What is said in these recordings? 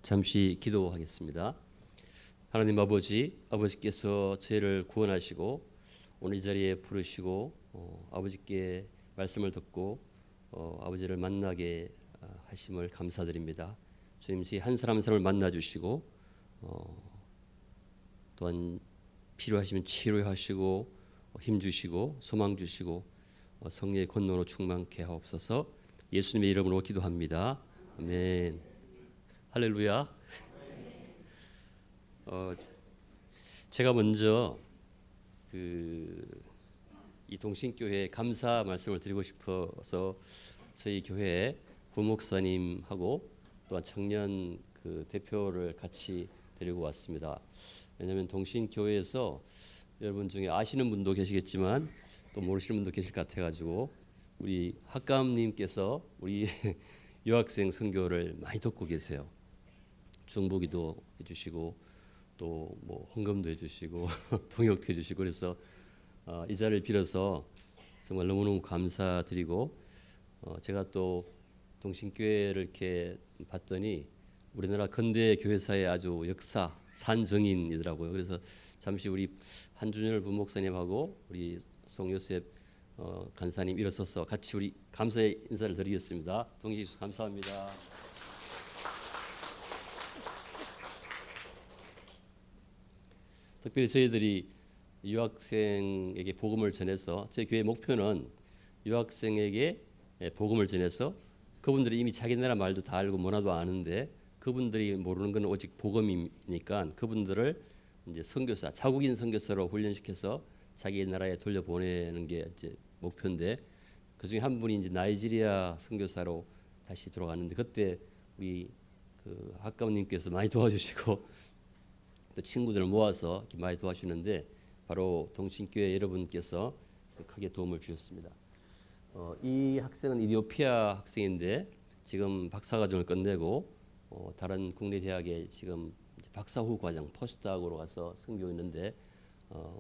잠시 기도하겠습니다. 하나님 아버지께서 저희를 구원하시고 오늘 이 자리에 부르시고 아버지께 말씀을 듣고 아버지를 만나게 하심을 감사드립니다. 주님, 저희 한 사람 한 사람을 만나 주시고 또한 필요하시면 치료하시고 힘 주시고 소망 주시고 성령의 권능으로 충만케 하옵소서. 예수님의 이름으로 기도합니다. 아멘. 할렐루야. 제가 먼저 이 동신교회에 감사 말씀을 드리고 싶어서 저희 교회 부목사님하고 또한 청년 대표를 같이 데리고 왔습니다. 왜냐하면 동신교회에서 여러분 중에 아시는 분도 계시겠지만 또 모르시는 분도 계실 것 같아가지고 우리 학감님께서 우리 유학생 선교를 많이 돕고 계세요. 중보기도 해주시고 또 뭐 헌금도 해주시고 동역도 해주시고 그래서 이 자리를 빌어서 정말 너무너무 감사드리고 제가 또 동신교회를 이렇게 봤더니 우리나라 근대 교회사의 아주 역사 산증인이더라고요. 그래서 잠시 우리 한준열 부목사님하고 우리 송요셉 간사님 일어서서 같이 우리 감사의 인사를 드리겠습니다. 동행해 주셔서 감사합니다. 특별히 저희들이 유학생에게 복음을 전해서 저희 교회 목표는 유학생에게 복음을 전해서 그분들이 이미 자기 나라 말도 다 알고 뭐라도 아는데 그분들이 모르는 건 오직 복음이니까 그분들을 이제 선교사, 자국인 선교사로 훈련시켜서 자기 나라에 돌려보내는 게 이제 목표인데 그 중에 한 분이 이제 나이지리아 선교사로 다시 돌아가는데 그때 우리 학감님께서 많이 도와주시고 또 친구들을 모아서 이렇게 많이 도와주시는데 바로 동신교회 여러분께서 크게 도움을 주셨습니다. 이 학생은 이디오피아 학생인데 지금 박사과정을 끝내고 다른 국내 대학에 지금 박사 후 과정 포스트닥으로 가서 선교하고 있는데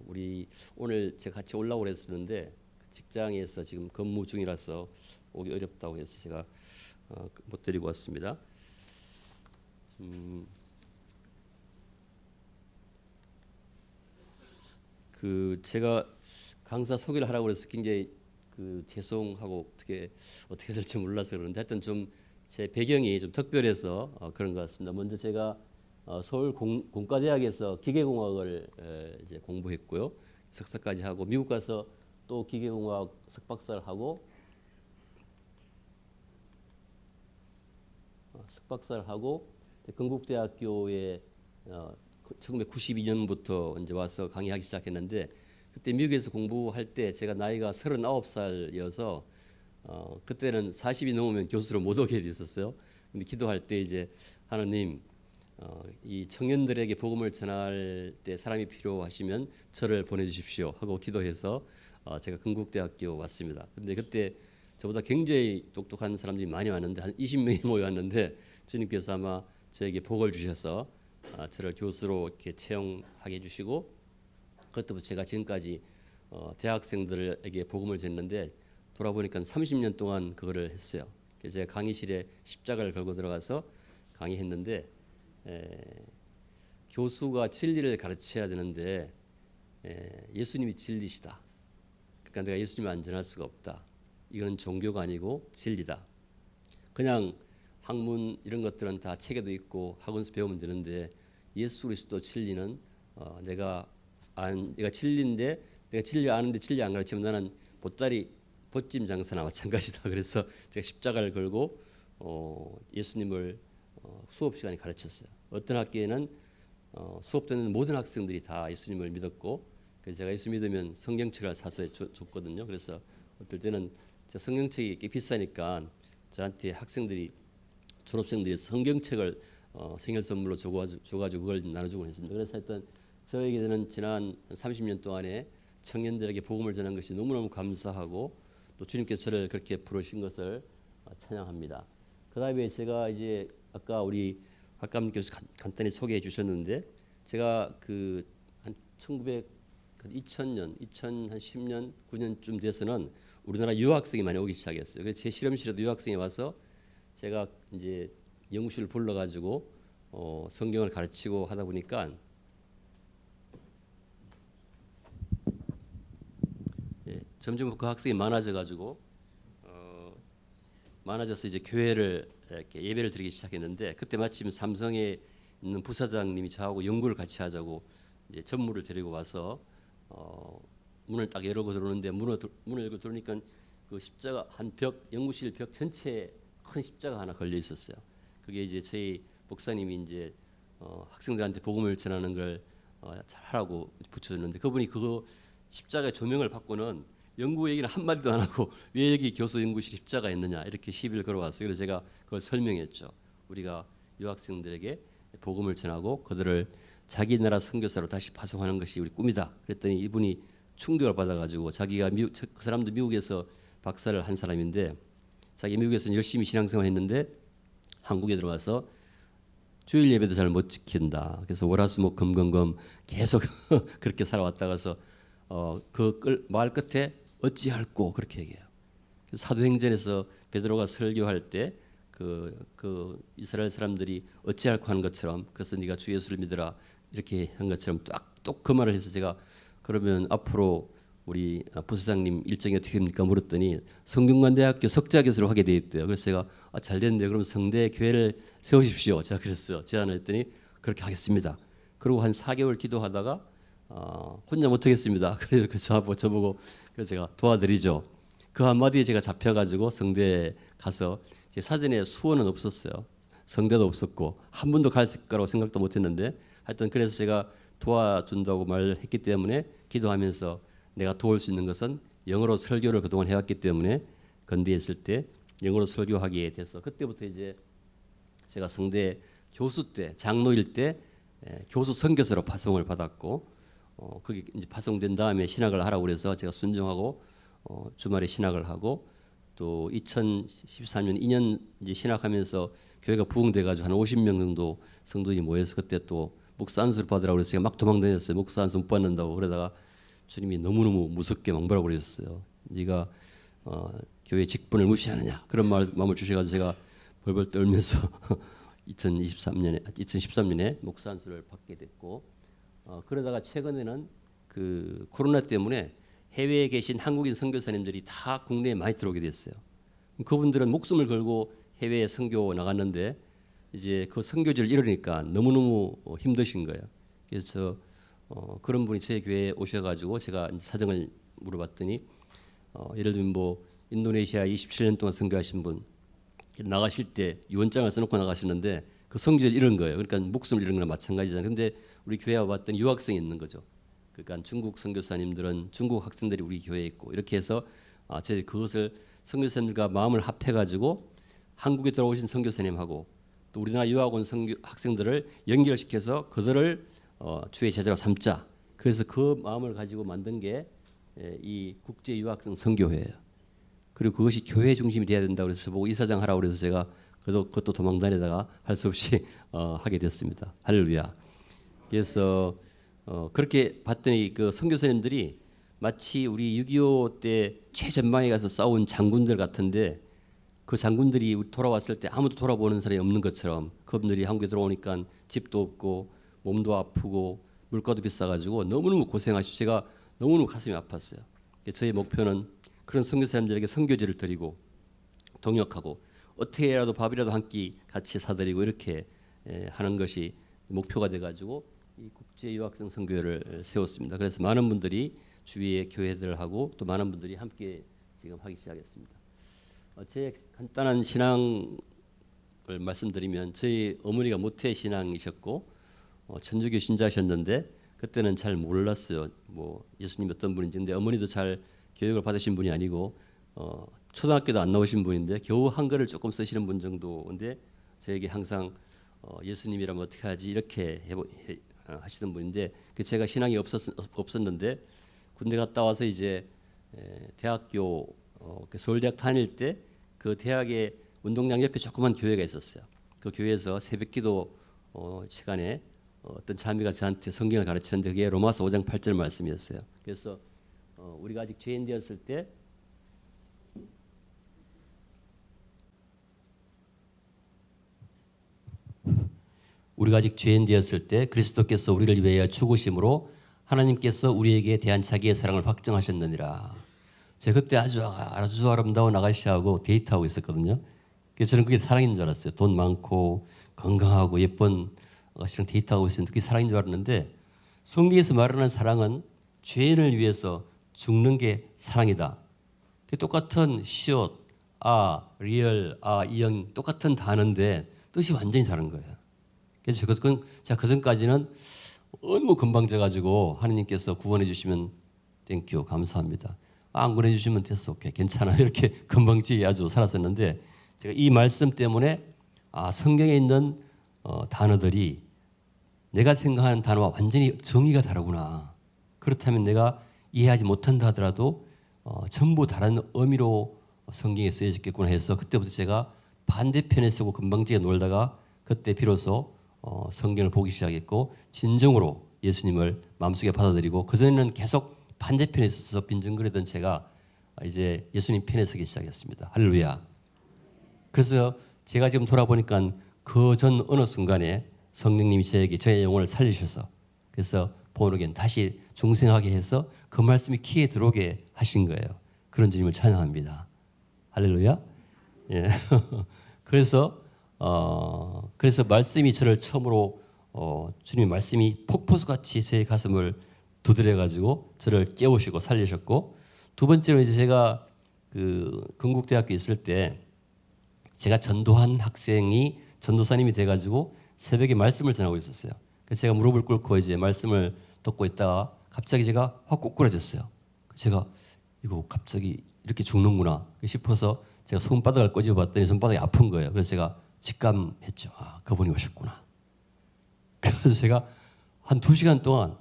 우리 오늘 제가 같이 올라오고 그랬었는데 그 직장에서 지금 근무 중이라서 오기 어렵다고 해서 제가 못 데리고 왔습니다. 제가 강사 소개를 하라고 해서 굉장히 죄송하고 어떻게 될지 몰라서 그러는데 하여튼 좀 제 배경이 좀 특별해서 그런 것 같습니다. 먼저 제가 서울 공과대학에서 기계공학을 이제 공부했고요. 석사까지 하고 미국 가서 또 기계공학 석박사를 하고 건국대학교에 1992년부터 이제 와서 강의하기 시작했는데 그때 미국에서 공부할 때 제가 나이가 39살이어서 그때는 40이 넘으면 교수로 못 오게 돼 있었어요. 근데 기도할 때 이제 하나님 이 청년들에게 복음을 전할 때 사람이 필요하시면 저를 보내주십시오 하고 기도해서 제가 건국대학교 왔습니다. 근데 그때 저보다 굉장히 똑똑한 사람들이 많이 왔는데 한 20명이 모여왔는데 주님께서 아마 저에게 복을 주셔서 저를 교수로 이렇게 채용하게 해주시고 그것부터 제가 지금까지 대학생들에게 복음을 전했는데 돌아보니까 30년 동안 그거를 했어요. 그래서 제가 강의실에 십자가를 걸고 들어가서 강의했는데 교수가 진리를 가르쳐야 되는데 예수님이 진리시다. 그러니까 내가 예수님을 안 전할 수가 없다. 이건 종교가 아니고 진리다. 그냥 학문 이런 것들은 다 책에도 있고 학원에서 배우면 되는데 예수 그리스도 진리는 내가 진리인데 내가 진리 아는데 진리 안 가르치면 나는 보찜 장사나 마찬가지다. 그래서 제가 십자가를 걸고 예수님을 수업 시간에 가르쳤어요. 어떤 학교에는 수업 듣는 모든 학생들이 다 예수님을 믿었고 그래서 제가 예수 믿으면 성경책을 사서 줬거든요. 그래서 어떨 때는 제가 성경책이 꽤 비싸니까 저한테 졸업생들이 성경책을 생일 선물로 줘가지고 그걸 나눠주곤 했습니다. 그래서 하여튼 저에게는 지난 30년 동안에 청년들에게 복음을 전한 것이 너무너무 감사하고 또 주님께서 저를 그렇게 부르신 것을 찬양합니다. 그 다음에 제가 이제 아까 우리 학감님께서 간단히 소개해 주셨는데 제가 한 2000년, 2010년, 9년쯤 돼서는 우리나라 유학생이 많이 오기 시작했어요. 그래서 제 실험실에도 유학생이 와서 제가 이제 영국실을 불러가지고 성경을 가르치고 하다 보니까 점점 그 학생이 많아져 가지고 많아져서 이제 교회를 이렇게 예배를 드리기 시작했는데, 그때 마침 삼성에 있는 부사장님이 저하고 연구를 같이 하자고 이제 전무를 데리고 와서 문을 딱 열고 들어오는데, 문을 열고 들어오니까 그 십자가 한 벽, 연구실 벽 전체에 큰 십자가 하나 걸려 있었어요. 그게 이제 저희 목사님이 이제 학생들한테 복음을 전하는 걸 잘하라고 붙여줬는데, 그분이 그거 십자가 조명을 받고는 연구 얘기는 한 마디도 안 하고 왜 여기 교수 연구실 십자가 있느냐 이렇게 시비를 걸어왔어요. 그래서 제가 그걸 설명했죠. 우리가 유학생들에게 복음을 전하고 그들을 자기 나라 선교사로 다시 파송하는 것이 우리 꿈이다. 그랬더니 이분이 충격을 받아가지고, 자기가 그 사람도 미국에서 박사를 한 사람인데, 자기 미국에서 열심히 신앙생활했는데 한국에 들어와서 주일 예배도 잘 못 지킨다. 그래서 월화수목 금금금 계속 그렇게 살아왔다. 그래서 그 말 끝에 어찌할꼬 그렇게 얘기해요. 사도행전에서 베드로가 설교할 때 그 이스라엘 사람들이 어찌할꼬 하는 것처럼, 그래서 네가 주 예수를 믿으라 이렇게 한 것처럼 딱 그 말을 해서, 제가 그러면 앞으로 우리 부사장님 일정이 어떻게 됩니까 물었더니 성균관대학교 석좌교수로 하게 돼 있대요. 그래서 제가 잘 됐는데 그럼 성대 교회를 세우십시오. 제가 그랬어요. 제안을 했더니 그렇게 하겠습니다. 그리고 한 4개월 기도하다가 혼자 못하겠습니다. 그래서 저보고 그래서 제가 도와드리죠. 그 한마디에 제가 잡혀가지고 성대에 가서, 제 사전에 수원은 없었어요. 성대도 없었고 한 번도 갈 거라고 생각도 못했는데, 하여튼 그래서 제가 도와준다고 말했기 때문에 기도하면서 내가 도울 수 있는 것은 영어로 설교를 그동안 해왔기 때문에 건대에 있을 때 영어로 설교하게 돼서, 그때부터 이제 제가 성대 교수 때, 장로일 때 교수 선교사로 파송을 받았고, 그게 이제 파송된 다음에 신학을 하라고 그래서 제가 순종하고 주말에 신학을 하고, 또 2013년 2년 이제 신학하면서 교회가 부흥돼 가지고 한 50명 정도 성도들이 모여서 그때 또 목사 안수를 받으라고 그래서 제가 막 도망다녔어요. 목사 안수 못 받는다고. 그러다가 주님이 너무너무 무섭게 뭐라고 그러셨어요. 네가 교회 직분을 무시하느냐 그런 마음을 주셔가지고 제가 벌벌 떨면서 2013년에 목사 안수를 받게 됐고, 그러다가 최근에는 그 코로나 때문에 해외에 계신 한국인 선교사님들이 다 국내에 많이 들어오게 됐어요. 그분들은 목숨을 걸고 해외에 선교 나갔는데 이제 그 선교지를 잃으니까 너무너무 힘드신 거예요. 그래서 그런 분이 제 교회에 오셔가지고 제가 사정을 물어봤더니 예를 들면 뭐 인도네시아 27년 동안 선교하신 분 나가실 때 유언장을 써놓고 나가시는데 그 성지를 잃은 거예요. 그러니까 목숨을 잃은 거랑 마찬가지잖아요. 근데 우리 교회에 와봤더니 유학생이 있는 거죠. 그러니까 중국 선교사님들은 중국 학생들이 우리 교회에 있고, 이렇게 해서 저희 그것을 선교사님들과 마음을 합해가지고 한국에 들어오신 선교사님하고 또 우리나라 유학 온 학생들을 연결시켜서 그들을 주의 제자로 삼자. 그래서 그 마음을 가지고 만든 게 이 국제 유학생 선교회예요. 그리고 그것이 교회 중심이 돼야 된다고 그래서 보고 이사장 하라고 그래서 제가 그것도 도망 다니다가 할 수 없이 하게 됐습니다. 할렐루야. 그래서 그렇게 봤더니 그 선교사님들이 마치 우리 6.25 때 최전방에 가서 싸운 장군들 같은데, 그 장군들이 돌아왔을 때 아무도 돌아보는 사람이 없는 것처럼 그분들이 한국에 들어오니까 집도 없고 몸도 아프고 물가도 비싸가지고 너무너무 고생하시고 제가 너무너무 가슴이 아팠어요. 저희 목표는 그런 선교사님들에게 선교지를 드리고 동역하고 어떻게라도 밥이라도 한 끼 같이 사드리고 이렇게 하는 것이 목표가 돼가지고 이 국제 유학생 선교회를 세웠습니다. 그래서 많은 분들이 주위의 교회들하고 또 많은 분들이 함께 지금 하기 시작했습니다. 제 간단한 신앙을 말씀드리면, 저희 어머니가 모태 신앙이셨고 천주교 신자셨는데 그때는 잘 몰랐어요. 뭐 예수님 어떤 분인지. 근데 어머니도 잘 교육을 받으신 분이 아니고 초등학교도 안 나오신 분인데 겨우 한글을 조금 쓰시는 분 정도인데 저에게 항상 예수님이라면 어떻게 하지 이렇게 하시던 분인데, 제가 신앙이 없었는데 군대 갔다 와서 이제 대학교 서울대학 다닐 때 그 대학의 운동장 옆에 조그만 교회가 있었어요. 그 교회에서 새벽기도 시간에 어떤 자매가 저한테 성경을 가르치는데 그게 로마서 5장 8절 말씀이었어요. 그래서 우리가 아직 죄인 되었을 때 우리가 아직 죄인 되었을 때 그리스도께서 우리를 위하여 죽으심으로 하나님께서 우리에게 대한 자기의 사랑을 확정하셨느니라. 제가 그때 아주 아름다운 아가씨하고 데이트하고 있었거든요. 그래서 저는 그게 사랑인 줄 알았어요. 돈 많고 건강하고 예쁜 아가씨랑 데이트하고 있었는데 그게 사랑인 줄 알았는데 성경에서 말하는 사랑은 죄인을 위해서 죽는 게 사랑이다. 똑같은 시옷, 리얼, 이형 똑같은 단어인데 뜻이 완전히 다른 거예요. 그래서 제가 그 전까지는 너무 건방져가지고 하나님께서 구원해 주시면 땡큐 감사합니다. 안 구원해 주시면 됐어 오케이 괜찮아 이렇게 건방지게 아주 살았었는데 제가 이 말씀 때문에 성경에 있는 단어들이 내가 생각하는 단어와 완전히 정의가 다르구나. 그렇다면 내가 이해하지 못한다 하더라도 전부 다른 의미로 성경에 쓰여졌겠구나 해서 그때부터 제가 반대편에 서고 건방지게 놀다가 그때 비로소 성경을 보기 시작했고 진정으로 예수님을 마음속에 받아들이고 그전에는 계속 반대편에 서서 빈정거리던 제가 이제 예수님 편에 서기 시작했습니다. 할렐루야. 그래서 제가 지금 돌아보니까 그 전 어느 순간에 성령님이 저의 영혼을 살리셔서 그래서 본어겐 다시 중생하게 해서 그 말씀이 귀에 들어오게 하신 거예요. 그런 주님을 찬양합니다. 할렐루야. 예. 그래서 말씀이 저를 처음으로 주님의 말씀이 폭포수같이 제 가슴을 두드려 가지고 저를 깨우시고 살리셨고 두 번째로 이제 제가 그 건국대학교 있을 때 제가 전도한 학생이 전도사님이 돼 가지고 새벽에 말씀을 전하고 있었어요. 그래서 제가 무릎을 꿇고 이제 말씀을 듣고 있다가 갑자기 제가 확 꼬꾸라졌어요. 제가 이거 갑자기 이렇게 죽는구나 싶어서 제가 손바닥을 꼬집어 봤더니 손바닥이 아픈 거예요. 그래서 제가 직감했죠. 그분이 오셨구나. 그래서 제가 한 2시간 동안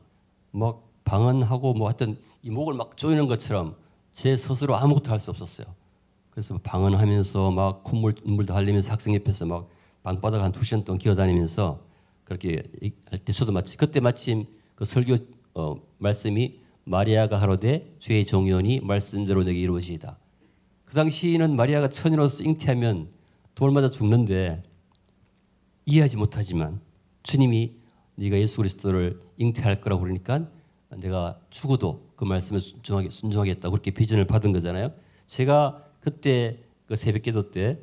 막 방언하고 뭐 하여튼 이 목을 막 조이는 것처럼 제 스스로 아무것도 할 수 없었어요. 그래서 방언하면서 막 눈물도 흘리면서 학생 옆에서 막 방바닥 한 2시간 동안 기어다니면서 그렇게 할 때 저도 그때 마침 그 설교 말씀이 마리아가 하로되 주의 종연이 말씀대로 내게 이루어지이다. 그 당시에는 마리아가 처녀로서 잉태하면 돌 맞아 죽는데 이해하지 못하지만 주님이 네가 예수 그리스도를 잉태할 거라고 그러니까 내가 죽어도 그 말씀에 순종하겠다고 그렇게 비전을 받은 거잖아요. 제가 그때 그 새벽기도 때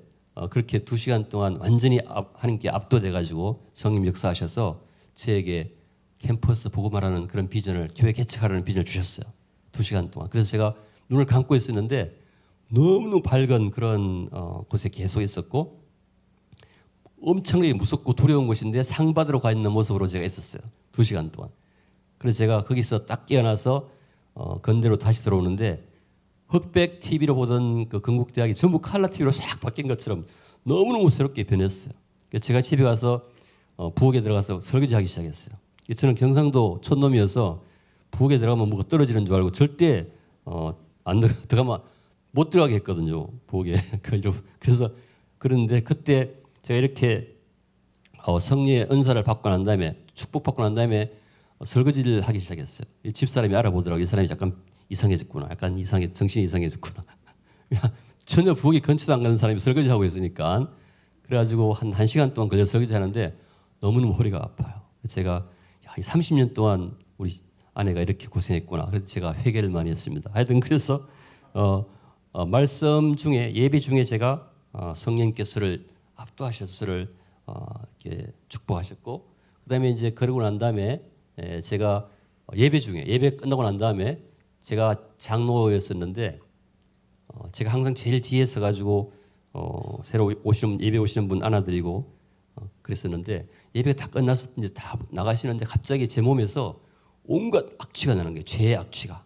그렇게 2시간 동안 완전히 하나님께 압도돼가지고 성령 역사하셔서 저에게 캠퍼스 복음하라는 그런 비전을 교회 개척하라는 비전을 주셨어요. 2시간 동안. 그래서 제가 눈을 감고 있었는데 너무너무 밝은 그런 곳에 계속 있었고 엄청나게 무섭고 두려운 곳인데 상 받으러 가 있는 모습으로 제가 있었어요. 2시간 동안. 그래서 제가 거기서 딱 깨어나서 건대로 다시 들어오는데 흑백 TV로 보던 그 건국대학이 전부 칼라 TV로 싹 바뀐 것처럼 너무너무 새롭게 변했어요. 그래서 제가 집에 가서 부엌에 들어가서 설거지하기 시작했어요. 저는 경상도 촌놈이어서 부엌에 들어가면 뭐가 떨어지는 줄 알고 절대 안 들어가면 못 들어가게 했거든요. 부엌에. 그래서 그런데 그때 제가 이렇게 성령의 은사를 받고 난 다음에 축복받고 난 다음에 설거지를 하기 시작했어요. 집사람이 알아보더라고요. 이 사람이 약간 이상해졌구나. 정신이 이상해졌구나. 전혀 부엌에 근처도 안 가는 사람이 설거지하고 있으니까. 그래가지고 한 1시간 동안 걸려 설거지하는데 너무너무 허리가 아파요. 제가 30년 동안 우리 아내가 이렇게 고생했구나. 그래서 제가 회개를 많이 했습니다. 하여튼 그래서 말씀 중에 예배 중에 제가 성령께서 저를 압도하셔서 저를 이렇게 축복하셨고 그다음에 이제 그러고 난 다음에 제가 예배 끝나고 난 다음에 제가 장로였었는데 제가 항상 제일 뒤에 서가지고 새로 예배 오시는 분 안아드리고 그랬었는데 예배가 다 끝나서 이제 다 나가시는데 갑자기 제 몸에서 온갖 악취가 나는 거예요. 죄의 악취가.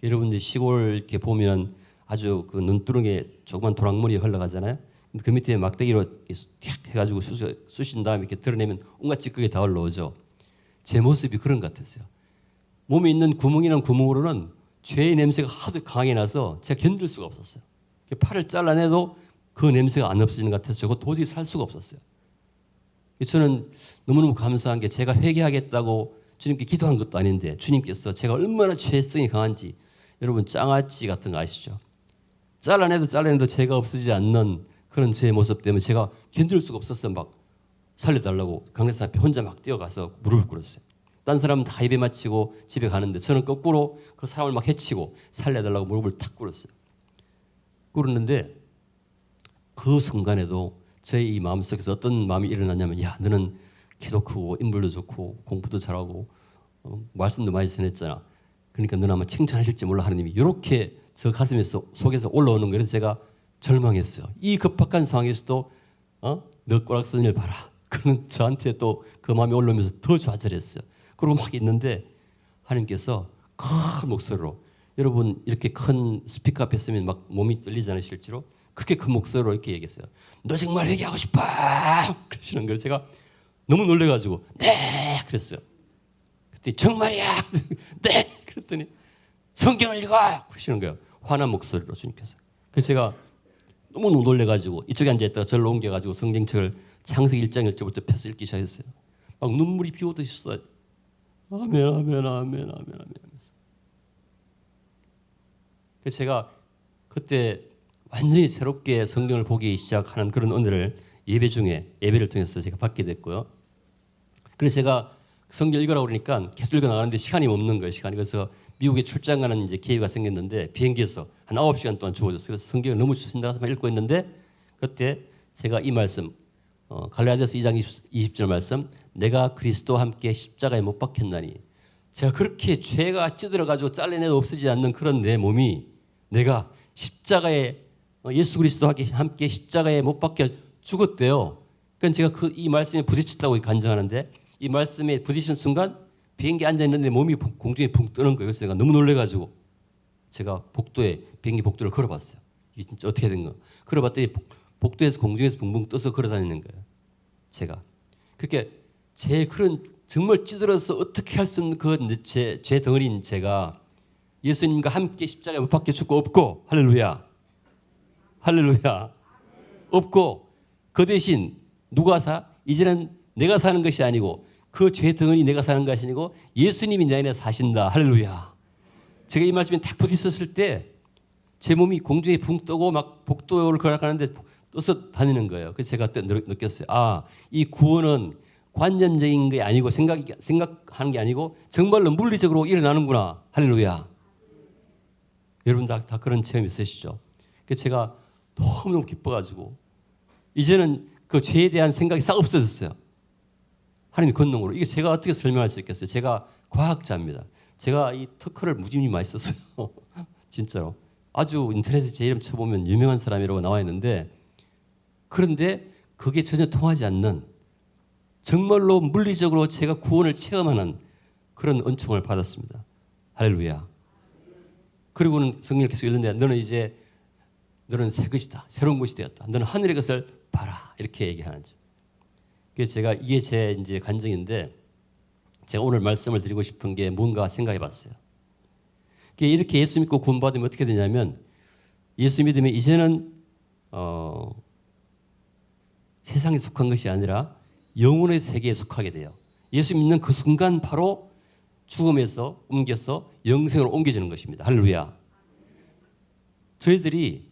여러분들 시골 이렇게 보면 아주 그 눈두렁에 조그만 도랑물이 흘러가잖아요. 그 밑에 막대기로 탁 해가지고 쑤신 다음에 이렇게 드러내면 온갖 찌꺼기 다 올라오죠. 제 모습이 그런 것 같았어요. 몸에 있는 구멍이란 구멍으로는 죄의 냄새가 하도 강하게 나서 제가 견딜 수가 없었어요. 팔을 잘라내도 그 냄새가 안 없어지는 것 같아서 저거 도저히 살 수가 없었어요. 저는 너무너무 감사한 게 제가 회개하겠다고 주님께 기도한 것도 아닌데 주님께서 제가 얼마나 죄성이 강한지 여러분 장아찌 같은 거 아시죠? 잘라내도 죄가 없어지지 않는 그런 제 모습 때문에 제가 견딜 수가 없었어요. 막 살려달라고 강대상 앞에 혼자 막 뛰어가서 무릎을 꿇었어요. 딴 사람은 다 예배 마치고 집에 가는데 저는 거꾸로 그 사람을 막 해치고 살려달라고 무릎을 탁 꿇었어요. 꿇었는데 그 순간에도 저의 이 마음속에서 어떤 마음이 일어났냐면, 야, 너는 키도 크고 인물도 좋고 공부도 잘하고 말씀도 많이 전했잖아. 그러니까 너는 아마 칭찬하실지 몰라, 하나님이. 이렇게 저 가슴에서 속에서 올라오는 거예요. 그래서 제가 절망했어요. 이 급박한 상황에서도 너 꼬락서는 일 봐라. 그는 저한테 또 그 마음이 올라오면서 더 좌절했어요. 그리고 막 있는데 하나님께서 큰 목소리로, 여러분 이렇게 큰 스피커 앞에 쓰면 막 몸이 떨리잖아요, 실제로. 그렇게 큰 목소리로 이렇게 얘기했어요. 너 정말 회개하고 싶어? 그러시는 거예요. 제가 너무 놀래가지고 네 그랬어요. 그때 정말이야? 네 그랬더니 성경을 읽어 그러시는 거예요. 화난 목소리로 주님께서. 그래서 제가 너무 놀래가지고 이쪽에 앉아있다가 저를 옮겨가지고 성경책을 창세기 1장 1절부터 펴서 읽기 시작했어요. 막 눈물이 비 오듯이 쏟아져. 아멘 아멘 아멘 아멘 아멘. 그래서 제가 그때 완전히 새롭게 성경을 보기 시작하는 그런 은혜를 예배 중에, 예배를 통해서 제가 받게 됐고요. 그래서 제가 성경 읽으라고 그러니까 계속 읽어 나가는데 시간이 없는 거예요. 시간이. 그래서 미국에 출장 가는 이제 기회가 생겼는데 비행기에서 한 9시간 동안 주어졌어요. 그래서 성경을 너무 신나서 읽고 있는데 그때 제가 이 말씀, 갈라디아서 2장 20절 말씀, 내가 그리스도와 함께 십자가에 못 박혔나니. 제가 그렇게 죄가 찌들어가지고 잘라내도 없어지지 않는 그런 내 몸이 내가 십자가에 예수 그리스도와 함께 십자가에 못 박혀 죽었대요. 그러니까 제가 이 말씀에 부딪혔다고 간증하는데 이 말씀에 부딪힌 순간 비행기에 앉아있는데 몸이 공중에 붕 뜨는 거예요. 그래서 제가 너무 놀래가지고 제가 비행기 복도를 걸어봤어요. 이게 진짜 어떻게 된 거. 걸어봤더니 복도에서 공중에서 붕붕 떠서 걸어다니는 거예요. 제가. 그렇게 제 그런 정말 찌들어서 어떻게 할 수 없는 그 제 덩어리인 제가 예수님과 함께 십자가에 못 박혀 죽고 없고, 할렐루야. 할렐루야. 없고 그 대신 누가 이제는 내가 사는 것이 아니고 그 죄 덩어리 내가 사는 것이 아니고 예수님이 내 안에 사신다. 할렐루야. 제가 이 말씀에 딱 부딪혔을 때 제 몸이 공중에 붕 뜨고 막 복도를 걸어가는데 떠서 다니는 거예요. 그래서 제가 그때 느꼈어요. 아, 이 구원은 관념적인 게 아니고 생각하는 게 아니고 정말로 물리적으로 일어나는구나. 할렐루야. 여러분 다 그런 체험 있으시죠? 그래서 제가 너무너무 기뻐가지고 이제는 그 죄에 대한 생각이 싹 없어졌어요. 하나님의 권능으로. 이게 제가 어떻게 설명할 수 있겠어요? 제가 과학자입니다. 제가 이 특허를 무지무지 많이 썼어요. 진짜로. 아주 인터넷에 제 이름 쳐보면 유명한 사람이라고 나와 있는데, 그런데 그게 전혀 통하지 않는, 정말로 물리적으로 제가 구원을 체험하는 그런 은총을 받았습니다. 할렐루야. 그리고는 성경을 계속 읽는데 너는 새 것이다. 새로운 것이 되었다. 너는 하늘의 것을 봐라. 이렇게 얘기하는지. 그래서 제가 이게 제 이제 간증인데, 제가 오늘 말씀을 드리고 싶은 게 뭔가 생각해 봤어요. 이렇게 예수 믿고 구원받으면 어떻게 되냐면, 예수 믿으면 이제는 세상에 속한 것이 아니라 영혼의 세계에 속하게 돼요. 예수 믿는 그 순간 바로 죽음에서 옮겨서 영생으로 옮겨지는 것입니다. 할렐루야. 저희들이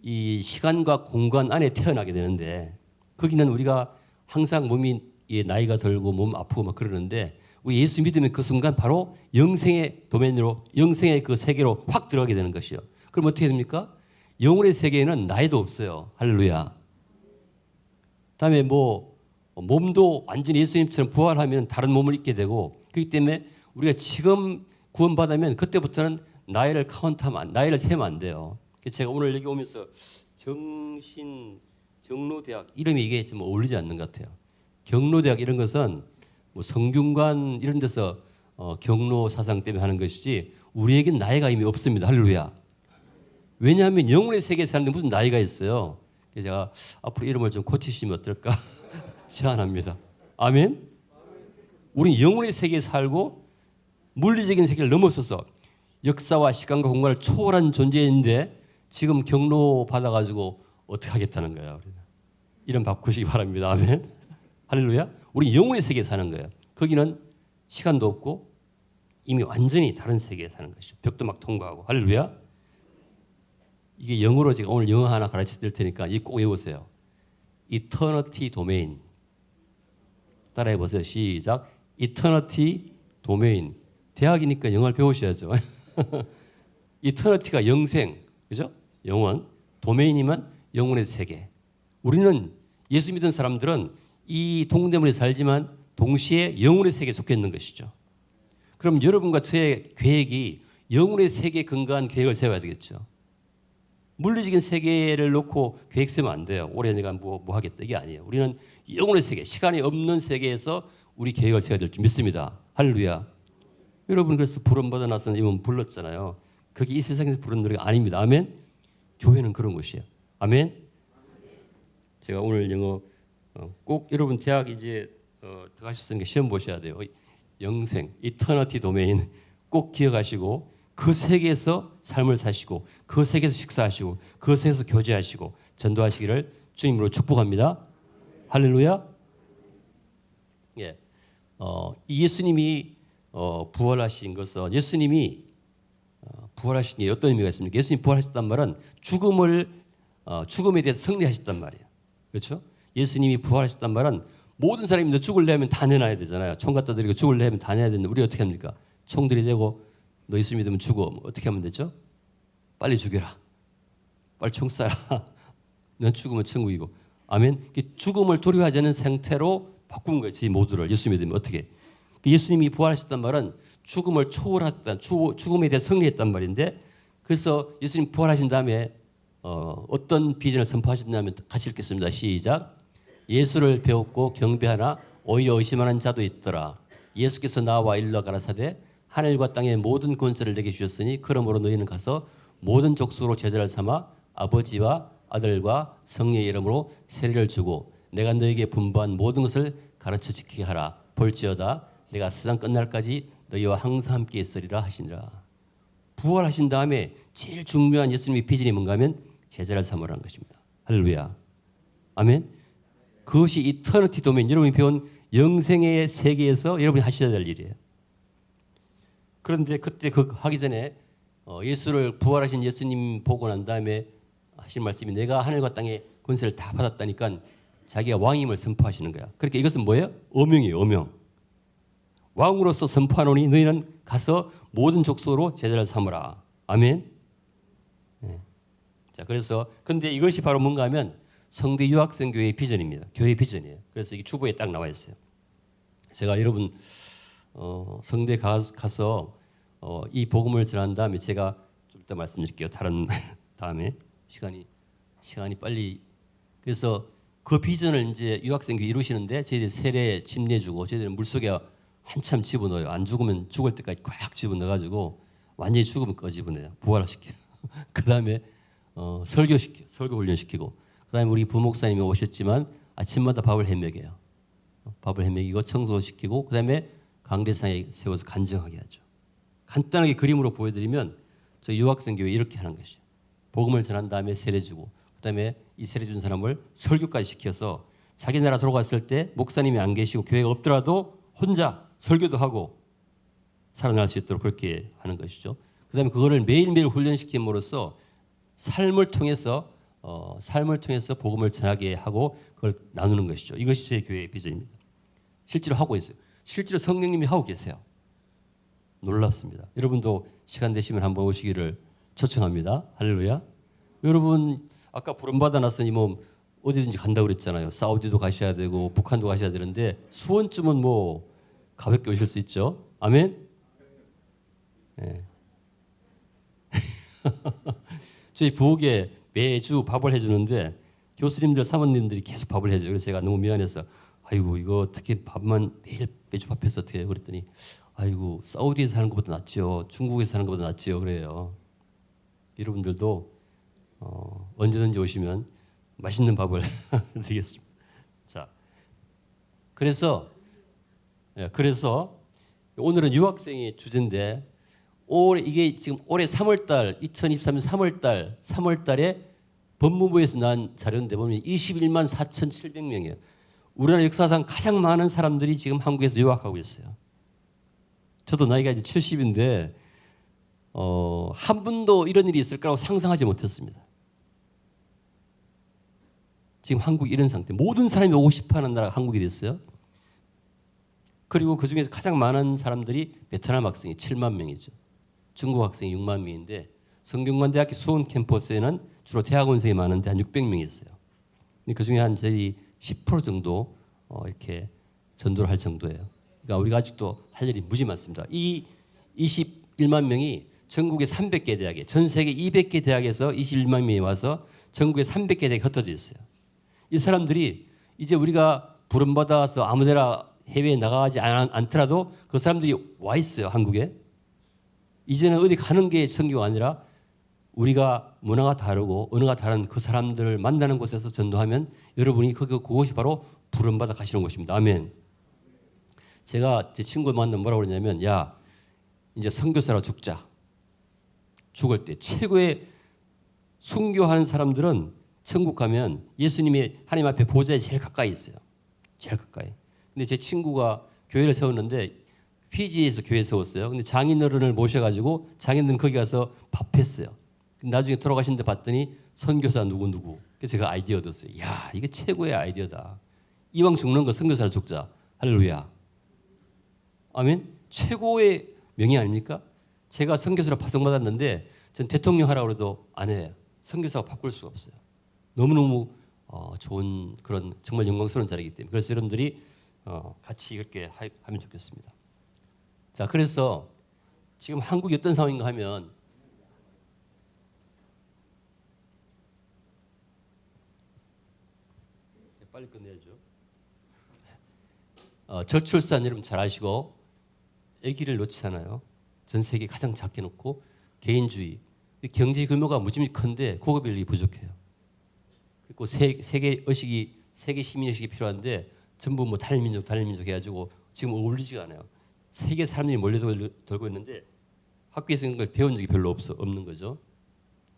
이 시간과 공간 안에 태어나게 되는데, 거기는 우리가 항상 몸이 나이가 들고 몸 아프고 막 그러는데, 우리 예수 믿으면 그 순간 바로 영생의 도면으로, 영생의 그 세계로 확 들어가게 되는 것이요. 그럼 어떻게 됩니까? 영혼의 세계에는 나이도 없어요. 할렐루야. 다음에 몸도 완전히 예수님처럼 부활하면 다른 몸을 입게 되고, 그렇기 때문에 우리가 지금 구원받으면 그때부터는 나이를 나이를 세면 안 돼요. 제가 오늘 여기 오면서 경로대학 이름이 이게 좀 어울리지 않는 것 같아요. 경로대학 이런 것은 뭐 성균관 이런 데서 경로 사상 때문에 하는 것이지 우리에겐 나이가 이미 없습니다. 할렐루야. 왜냐하면 영혼의 세계에 사는데 무슨 나이가 있어요. 그래서 제가 앞으로 이름을 좀 고치시면 어떨까 제안합니다. 아멘. 우리는 영혼의 세계에 살고 물리적인 세계를 넘어서서 역사와 시간과 공간을 초월한 존재인데 지금 경로 받아가지고 어떻게 하겠다는 거예요. 이름 바꾸시기 바랍니다. 아멘. 할렐루야. 우리 영혼의 세계에 사는 거예요. 거기는 시간도 없고 이미 완전히 다른 세계에 사는 것이죠. 벽도 막 통과하고. 할렐루야. 이게 영어로 제가 오늘 영어 하나 가르쳐 드릴 테니까 이 꼭 외우세요. Eternity Domain. 따라해 보세요. 시작. Eternity domain. 대학이니까 영어를 배우셔야죠. Eternity가 영생, 그죠? 영원. 도메인이면 영혼의 세계. 우리는 예수 믿은 사람들은 이 동대문에 살지만 동시에 영혼의 세계에 속해 있는 것이죠. 그럼 여러분과 저의 계획이 영혼의 세계에 근거한 계획을 세워야 되겠죠. 물리적인 세계를 놓고 계획 세우면 안 돼요. 올해 내가 뭐 하겠다. 이게 아니에요. 우리는 영혼의 세계, 시간이 없는 세계에서 우리 계획을 세워야 될 줄 믿습니다. 할렐루야. 여러분 그래서 부름받아 나서는 이분 불렀잖아요. 그게 이 세상에서 부르는 노래가 아닙니다. 아멘. 교회는 그런 곳이에요. 아멘. 제가 오늘 영어 꼭 여러분 대학 이제 들어가셨으니까 시험 보셔야 돼요. 영생, 이터너티 도메인 꼭 기억하시고 그 세계에서 삶을 사시고 그 세계에서 식사하시고 그 세계에서 교제하시고 전도하시기를 주님으로 축복합니다. 할렐루야. 예, 예수님이 부활하신 것은 예수님이 부활하신 게 어떤 의미가 있습니까? 예수님 부활하셨단 말은 죽음에 대해서 승리하셨단 말이에요. 그렇죠? 예수님이 부활하셨단 말은 모든 사람이 너 죽을려면 다 내놔야 되잖아요. 총 갖다 드리고 죽을려면 다 내야 되는데 우리 어떻게 합니까? 총 들이대고 너 예수 믿으면 죽어. 어떻게 하면 되죠? 빨리 죽여라. 빨리 총 쏴라. 넌 죽으면 천국이고. 아멘. 죽음을 두려워하지 않는 상태로 바꾼 거지 모두를 예수 믿으면 어떻게? 예수님이 부활하셨단 말은 죽음을 초월했다. 죽음에 대해 승리했단 말인데 그래서 예수님 부활하신 다음에 어떤 비전을 선포하셨냐면 같이 읽겠습니다. 시작. 예수를 배웠고 경배하나 오히려 의심하는 자도 있더라. 예수께서 나와 일러 가라사대 하늘과 땅의 모든 권세를 내게 주셨으니 그러므로 너희는 가서 모든 족속으로 제자를 삼아 아버지와 아들과 성령의 이름으로 세례를 주고 내가 너에게 분부한 모든 것을 가르쳐 지키게 하라. 볼지어다 내가 세상 끝날까지 너희와 항상 함께 있으리라 하시니라. 부활하신 다음에 제일 중요한 예수님의 비전이 뭔가 하면 제자를 삼으라는 것입니다. 할렐루야. 아멘. 그것이 이터니티 도메인, 여러분이 배운 영생의 세계에서 여러분이 하셔야 될 일이에요. 그런데 그때 그 하기 전에 예수를 부활하신 예수님 보고 난 다음에 하신 말씀이 내가 하늘과 땅의 권세를 다 받았다니까 자기가 왕임을 선포하시는 거야. 그러니까 이것은 뭐예요? 어명이에요. 어명. 왕으로서 선포하노니 너희는 가서 모든 족속으로 제자를 삼으라. 아멘. 네. 자, 그래서 근데 이것이 바로 뭔가 하면 성대 유학생 교회의 비전입니다. 교회 비전이에요. 그래서 이게 주보에 딱 나와 있어요. 제가 여러분 성대 가서 이 복음을 전한 다음에 제가 좀 이따 말씀드릴게요. 다른 다음에 시간이 빨리 그래서 그 비전을 이제 유학생 교회 이루시는데 저희들 세례 집 내주고 저희들은 물속에 한참 집어넣어요. 안 죽으면 죽을 때까지 꽉 집어넣어가지고 완전히 죽으면 꺼집어내요. 부활시켜요. 그 다음에 설교시켜요. 설교 훈련시키고 그 다음에 우리 부목사님이 오셨지만 아침마다 밥을 해먹여요. 밥을 해먹이고 청소시키고 그 다음에 강대상에 세워서 간증하게 하죠. 간단하게 그림으로 보여드리면 저 유학생 교회 이렇게 하는 것이죠. 복음을 전한 다음에 세례 주고 그 다음에 이 세례 준 사람을 설교까지 시켜서 자기 나라 돌아갔을 때 목사님이 안 계시고 교회가 없더라도 혼자 설교도 하고 살아날 수 있도록 그렇게 하는 것이죠. 그 다음에 그거를 매일매일 훈련시킴으로써 삶을 통해서 복음을 전하게 하고 그걸 나누는 것이죠. 이것이 제 교회의 비전입니다. 실제로 하고 있어요. 실제로 성령님이 하고 계세요. 놀랍습니다. 여러분도 시간 되시면 한번 오시기를 초청합니다. 할렐루야. 여러분 아까 부름받아 났으니 뭐 어디든지 간다고 그랬잖아요. 사우디도 가셔야 되고 북한도 가셔야 되는데 수원쯤은 뭐 가볍게 오실 수 있죠. 아멘. 네. 저희 부엌에 매주 밥을 해주는데 교수님들 사모님들이 계속 밥을 해줘요. 그래서 제가 너무 미안해서 아이고 이거 어떻게 밥만 매주 밥해서 어떻게 해요? 그랬더니 아이고 사우디에서 사는 것보다 낫죠. 중국에서 사는 것보다 낫죠. 그래요. 여러분들도 언제든지 오시면 맛있는 밥을 드리겠습니다. 자, 그래서 오늘은 유학생의 주제인데 이게 지금 올해 3월달 2023년 3월달에 법무부에서 난 자료인데 보면 21만 4,700명이에요. 우리나라 역사상 가장 많은 사람들이 지금 한국에서 유학하고 있어요. 저도 나이가 이제 70인데 한 번도 이런 일이 있을 거라고 상상하지 못했습니다. 지금 한국이 이런 상태. 모든 사람이 오고 싶어하는 나라가 한국이 됐어요. 그리고 그 중에서 가장 많은 사람들이 베트남 학생이 7만 명이죠. 중국 학생이 6만 명인데 성균관대학교 수원 캠퍼스에는 주로 대학원생이 많은데 한 600명이 있어요. 그 중에 한 저희 10% 정도 이렇게 전도를 할 정도예요. 그러니까 우리가 아직도 할 일이 무지 많습니다. 이 21만 명이 전국의 300개 대학에, 전 세계 200개 대학에서 21만 명이 와서 전국의 300개 대학에 흩어져 있어요. 이 사람들이 이제 우리가 부름받아서 아무데나 해외에 나가지 않더라도 그 사람들이 와 있어요, 한국에. 이제는 어디 가는 게 선교가 아니라 우리가 문화가 다르고 언어가 다른 그 사람들을 만나는 곳에서 전도하면 여러분이 그것이 바로 부름받아 가시는 곳입니다. 아멘. 제가 제 친구 만나면 뭐라고 그러냐면, 야, 이제 선교사로 죽자. 죽을 때 최고의 순교하는 사람들은 천국 가면 예수님이 하나님 앞에 보좌에 제일 가까이 있어요. 제일 가까이. 근데 제 친구가 교회를 세웠는데 피지에서 교회 세웠어요. 근데 장인어른을 모셔가지고 장인어른 거기 가서 밥했어요. 나중에 돌아가신 데 봤더니 선교사 누구누구. 그래서 제가 아이디어 얻었어요. 야, 이게 최고의 아이디어다. 이왕 죽는 거 선교사로 죽자. 할렐루야. 아멘. 최고의 명예 아닙니까? 제가 선교사로 파송받았는데 전 대통령 하라고 해도 안 해요. 선교사가 바꿀 수가 없어요. 너무너무 좋은 그런 정말 영광스러운 자리이기 때문에. 그래서 여러분들이 같이 이렇게 하면 좋겠습니다. 자, 그래서 지금 한국이 어떤 상황인가 하면 빨리 끝내야죠. 저출산 여러분 잘 아시고 아기를 놓지 않아요. 전 세계 가장 작게 놓고 개인주의, 경제 규모가 무지무지 큰데 고급 인력이 부족해요. 그리고 세계 의식이 세계 시민 의식이 필요한데 전부 뭐 달민족 해가지고 지금 어울리지가 않아요. 세계 사람들이 몰려들고 있는데 학교에서 이런 걸 배운 적이 별로 없는 거죠.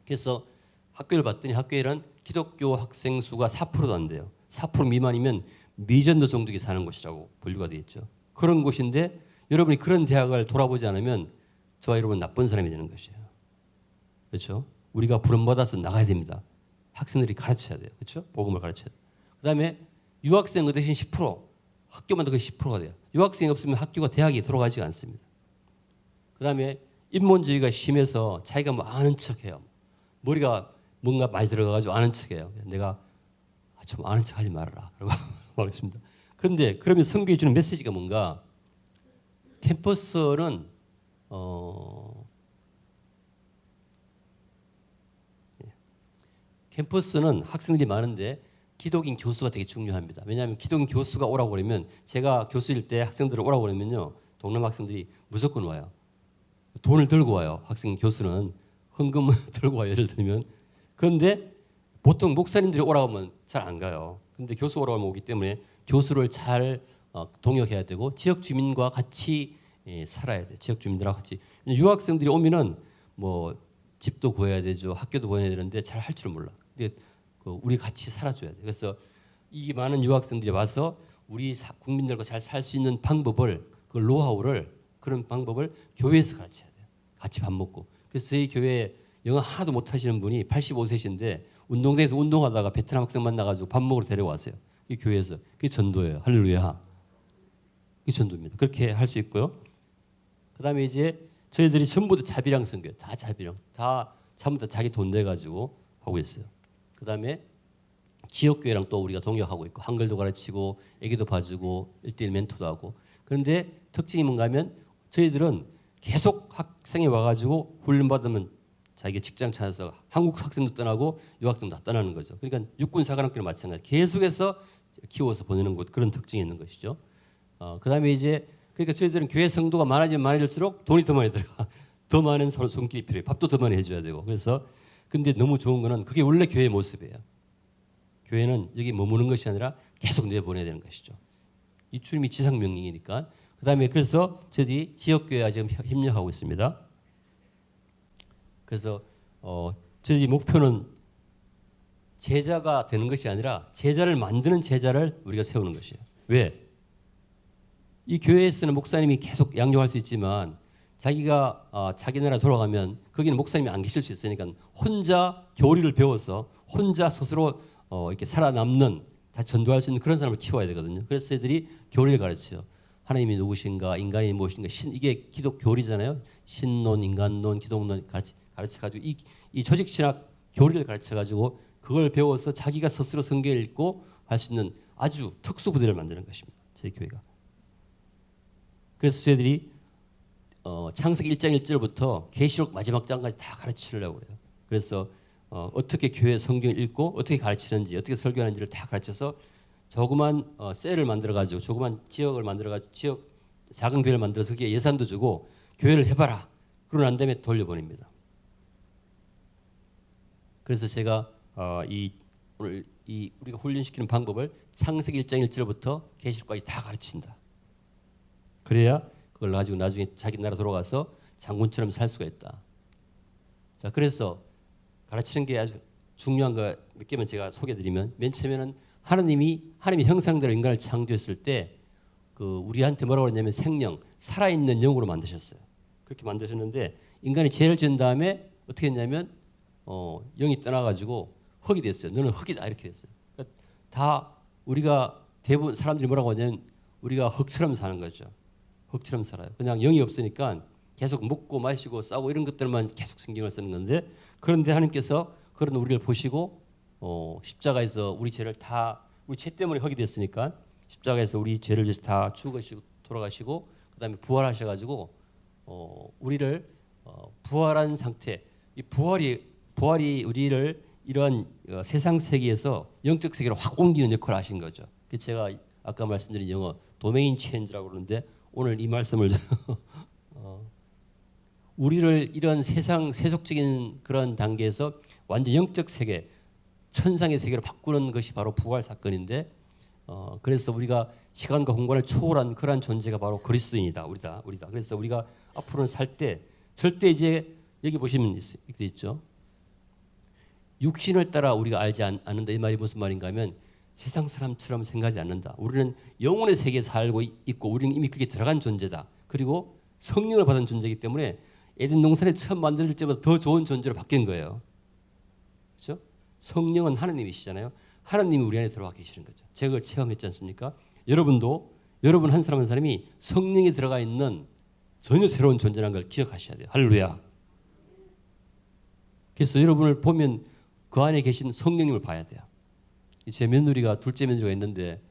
그래서 학교를 봤더니 학교에는 기독교 학생 수가 4%도 안 돼요. 4% 미만이면 미전도 종족이 사는 곳이라고 분류가 되어 있죠. 그런 곳인데 여러분이 그런 대학을 돌아보지 않으면 저와 여러분 나쁜 사람이 되는 것이에요. 그렇죠? 우리가 부름받아서 나가야 됩니다. 학생들이 가르쳐야 돼요. 그렇죠? 복음을 가르쳐야 돼요. 그다음에 유학생 그 대신 10%, 학교마다 그 10%가 돼요. 유학생이 없으면 학교가 대학이 돌아가지가 않습니다. 그다음에 인본주의가 심해서 자기가 뭐 아는 척해요. 머리가 뭔가 많이 들어가가지고 아는 척해요. 내가 좀 아는 척하지 말아라. 라고 말했습니다. 그런데 그러면 선교해 주는 메시지가 뭔가? 캠퍼스는 캠퍼스는 학생들이 많은데 기독인 교수가 되게 중요합니다. 왜냐하면 기독인 교수가 오라고 그러면 제가 교수일 때 학생들을 오라고 그러면요. 동남 학생들이 무조건 와요. 돈을 들고 와요. 학생 교수는 헌금을 들고 와요. 예를 들면. 그런데 보통 목사님들이 오라고 하면 잘 안 가요. 근데 교수 오라고 하면 오기 때문에 교수를 잘 동역해야 되고 지역 주민과 같이 살아야 돼요. 지역 주민들하고 같이. 유학생들이 오면은 뭐 집도 구해야 되죠. 학교도 보내야 되는데 잘 할 줄 몰라. 근데 우리 같이 살아줘야 돼. 그래서 이 많은 유학생들이 와서 우리 국민들과 잘 살 수 있는 방법을, 그 노하우를, 그런 방법을 교회에서 가르쳐야 돼요. 같이 밥 먹고. 그래서 저희 교회에 영어 하나도 못 하시는 분이 85세신데 운동장에서 운동하다가 베트남 학생 만나가지고 밥 먹으러 데려왔어요. 이 교회에서. 그게 전도예요. 할렐루야. 그게 전도입니다. 그렇게 할 수 있고요. 그 다음에 이제 저희들이 전부 다 자비랑 선교예요. 다 자비랑. 다 전부 다 자기 돈 내가지고 하고 있어요. 그 다음에 지역교회랑 또 우리가 동역하고 있고 한글도 가르치고 애기도 봐주고 1:1 멘토도 하고. 그런데 특징이 뭔가 하면 저희들은 계속 학생이 와가지고 훈련받으면 자기가 직장 찾아서 한국 학생도 떠나고 유학생도 다 떠나는 거죠. 그러니까 육군사관학교는 마찬가지. 계속해서 키워서 보내는 것, 그런 특징이 있는 것이죠. 그 다음에 이제 그러니까 저희들은 교회 성도가 많아지면 많아질수록 돈이 더 많이 들어가. 더 많은 손길이 필요해요. 밥도 더 많이 해줘야 되고. 그래서 근데 너무 좋은 거는 그게 원래 교회의 모습이에요. 교회는 여기 머무는 것이 아니라 계속 내보내야 되는 것이죠. 이 주님이 지상 명령이니까. 그 다음에 그래서 저희들이 지역교회와 지금 협력하고 있습니다. 그래서 저희 목표는 제자가 되는 것이 아니라 제자를 만드는 제자를 우리가 세우는 것이에요. 왜? 이 교회에서는 목사님이 계속 양육할 수 있지만 자기가 자기 나라 돌아가면 거기는 목사님이 안 계실 수 있으니까 혼자 교리를 배워서 혼자 스스로 이렇게 살아남는, 다 전도할 수 있는 그런 사람을 키워야 되거든요. 그래서 저희들이 교리를 가르쳐요. 하나님이 누구신가, 인간이 무엇인가, 이게 기독 교리잖아요. 신론, 인간론, 기독론 가르쳐가지고 이 조직 신학 교리를 가르쳐가지고 그걸 배워서 자기가 스스로 성경을 읽고 할 수 있는 아주 특수 부대를 만드는 것입니다. 저희 교회가. 그래서 저희들이 창세기 1장 1절부터 계시록 마지막 장까지 다 가르치려고 그래요. 그래서 어떻게 교회 성경을 읽고 어떻게 가르치는지, 어떻게 설교하는지를 다 가르쳐서 조그만 셀을 만들어가지고 조그만 지역을 만들어가지고 작은 교회를 만들어서 거기에 예산도 주고 교회를 해봐라. 그러고 난 다음에 돌려보냅니다. 그래서 제가 오늘 우리가 훈련시키는 방법을 창세기 1장 1절부터 계시록까지 다 가르친다. 그래야 그걸 가지고 나중에 자기 나라 돌아가서 장군처럼 살 수가 있다. 자, 그래서 가르치는 게 아주 중요한 거 몇 개만 제가 소개드리면, 맨 처음에는 하나님이 형상대로 인간을 창조했을 때 우리한테 뭐라고 그러냐면 생명, 살아있는 영으로 만드셨어요. 그렇게 만드셨는데 인간이 죄를 지은 다음에 어떻게 했냐면 영이 떠나가지고 흙이 됐어요. 너는 흙이다 이렇게 됐어요. 그러니까 다 우리가 대부분 사람들이 뭐라고 하냐면 우리가 흙처럼 사는 거죠. 흙처럼 살아요. 그냥 영이 없으니까 계속 먹고 마시고 싸고 이런 것들만 계속 신경을 쓰는 건데, 그런데 하나님께서 그런 우리를 보시고 십자가에서 우리 죄를 다, 우리 죄 때문에 흙이 됐으니까 십자가에서 우리 죄를 위해서 다 죽으시고 돌아가시고 그다음에 부활하셔가지고 우리를 부활한 상태, 이 부활이 우리를 이런 세상 세계에서 영적 세계로 확 옮기는 역할을 하신 거죠. 제가 아까 말씀드린 영어 도메인 체인지라고 그러는데, 오늘 이 말씀을 우리를 이런 세상 세속적인 그런 단계에서 완전 영적 세계, 천상의 세계로 바꾸는 것이 바로 부활 사건인데, 그래서 우리가 시간과 공간을 초월한 그러한 존재가 바로 그리스도인이다. 우리다. 그래서 우리가 앞으로는 살 때 절대 이제 여기 보시면 이렇게 있죠. 육신을 따라 우리가 알지 않는다. 이 말이 무슨 말인가 하면 세상 사람처럼 생각하지 않는다. 우리는 영혼의 세계에 살고 있고 우리는 이미 그게 들어간 존재다. 그리고 성령을 받은 존재이기 때문에 에덴 동산에 처음 만들 때보다 더 좋은 존재로 바뀐 거예요. 그렇죠? 성령은 하나님이시잖아요. 하나님이 우리 안에 들어와 계시는 거죠. 제가 그걸 체험했지 않습니까? 여러분 한 사람 한 사람이 성령이 들어가 있는 전혀 새로운 존재라는 걸 기억하셔야 돼요. 할렐루야. 그래서 여러분을 보면 그 안에 계신 성령님을 봐야 돼요. 제 며느리가 둘째 며느리가 있는데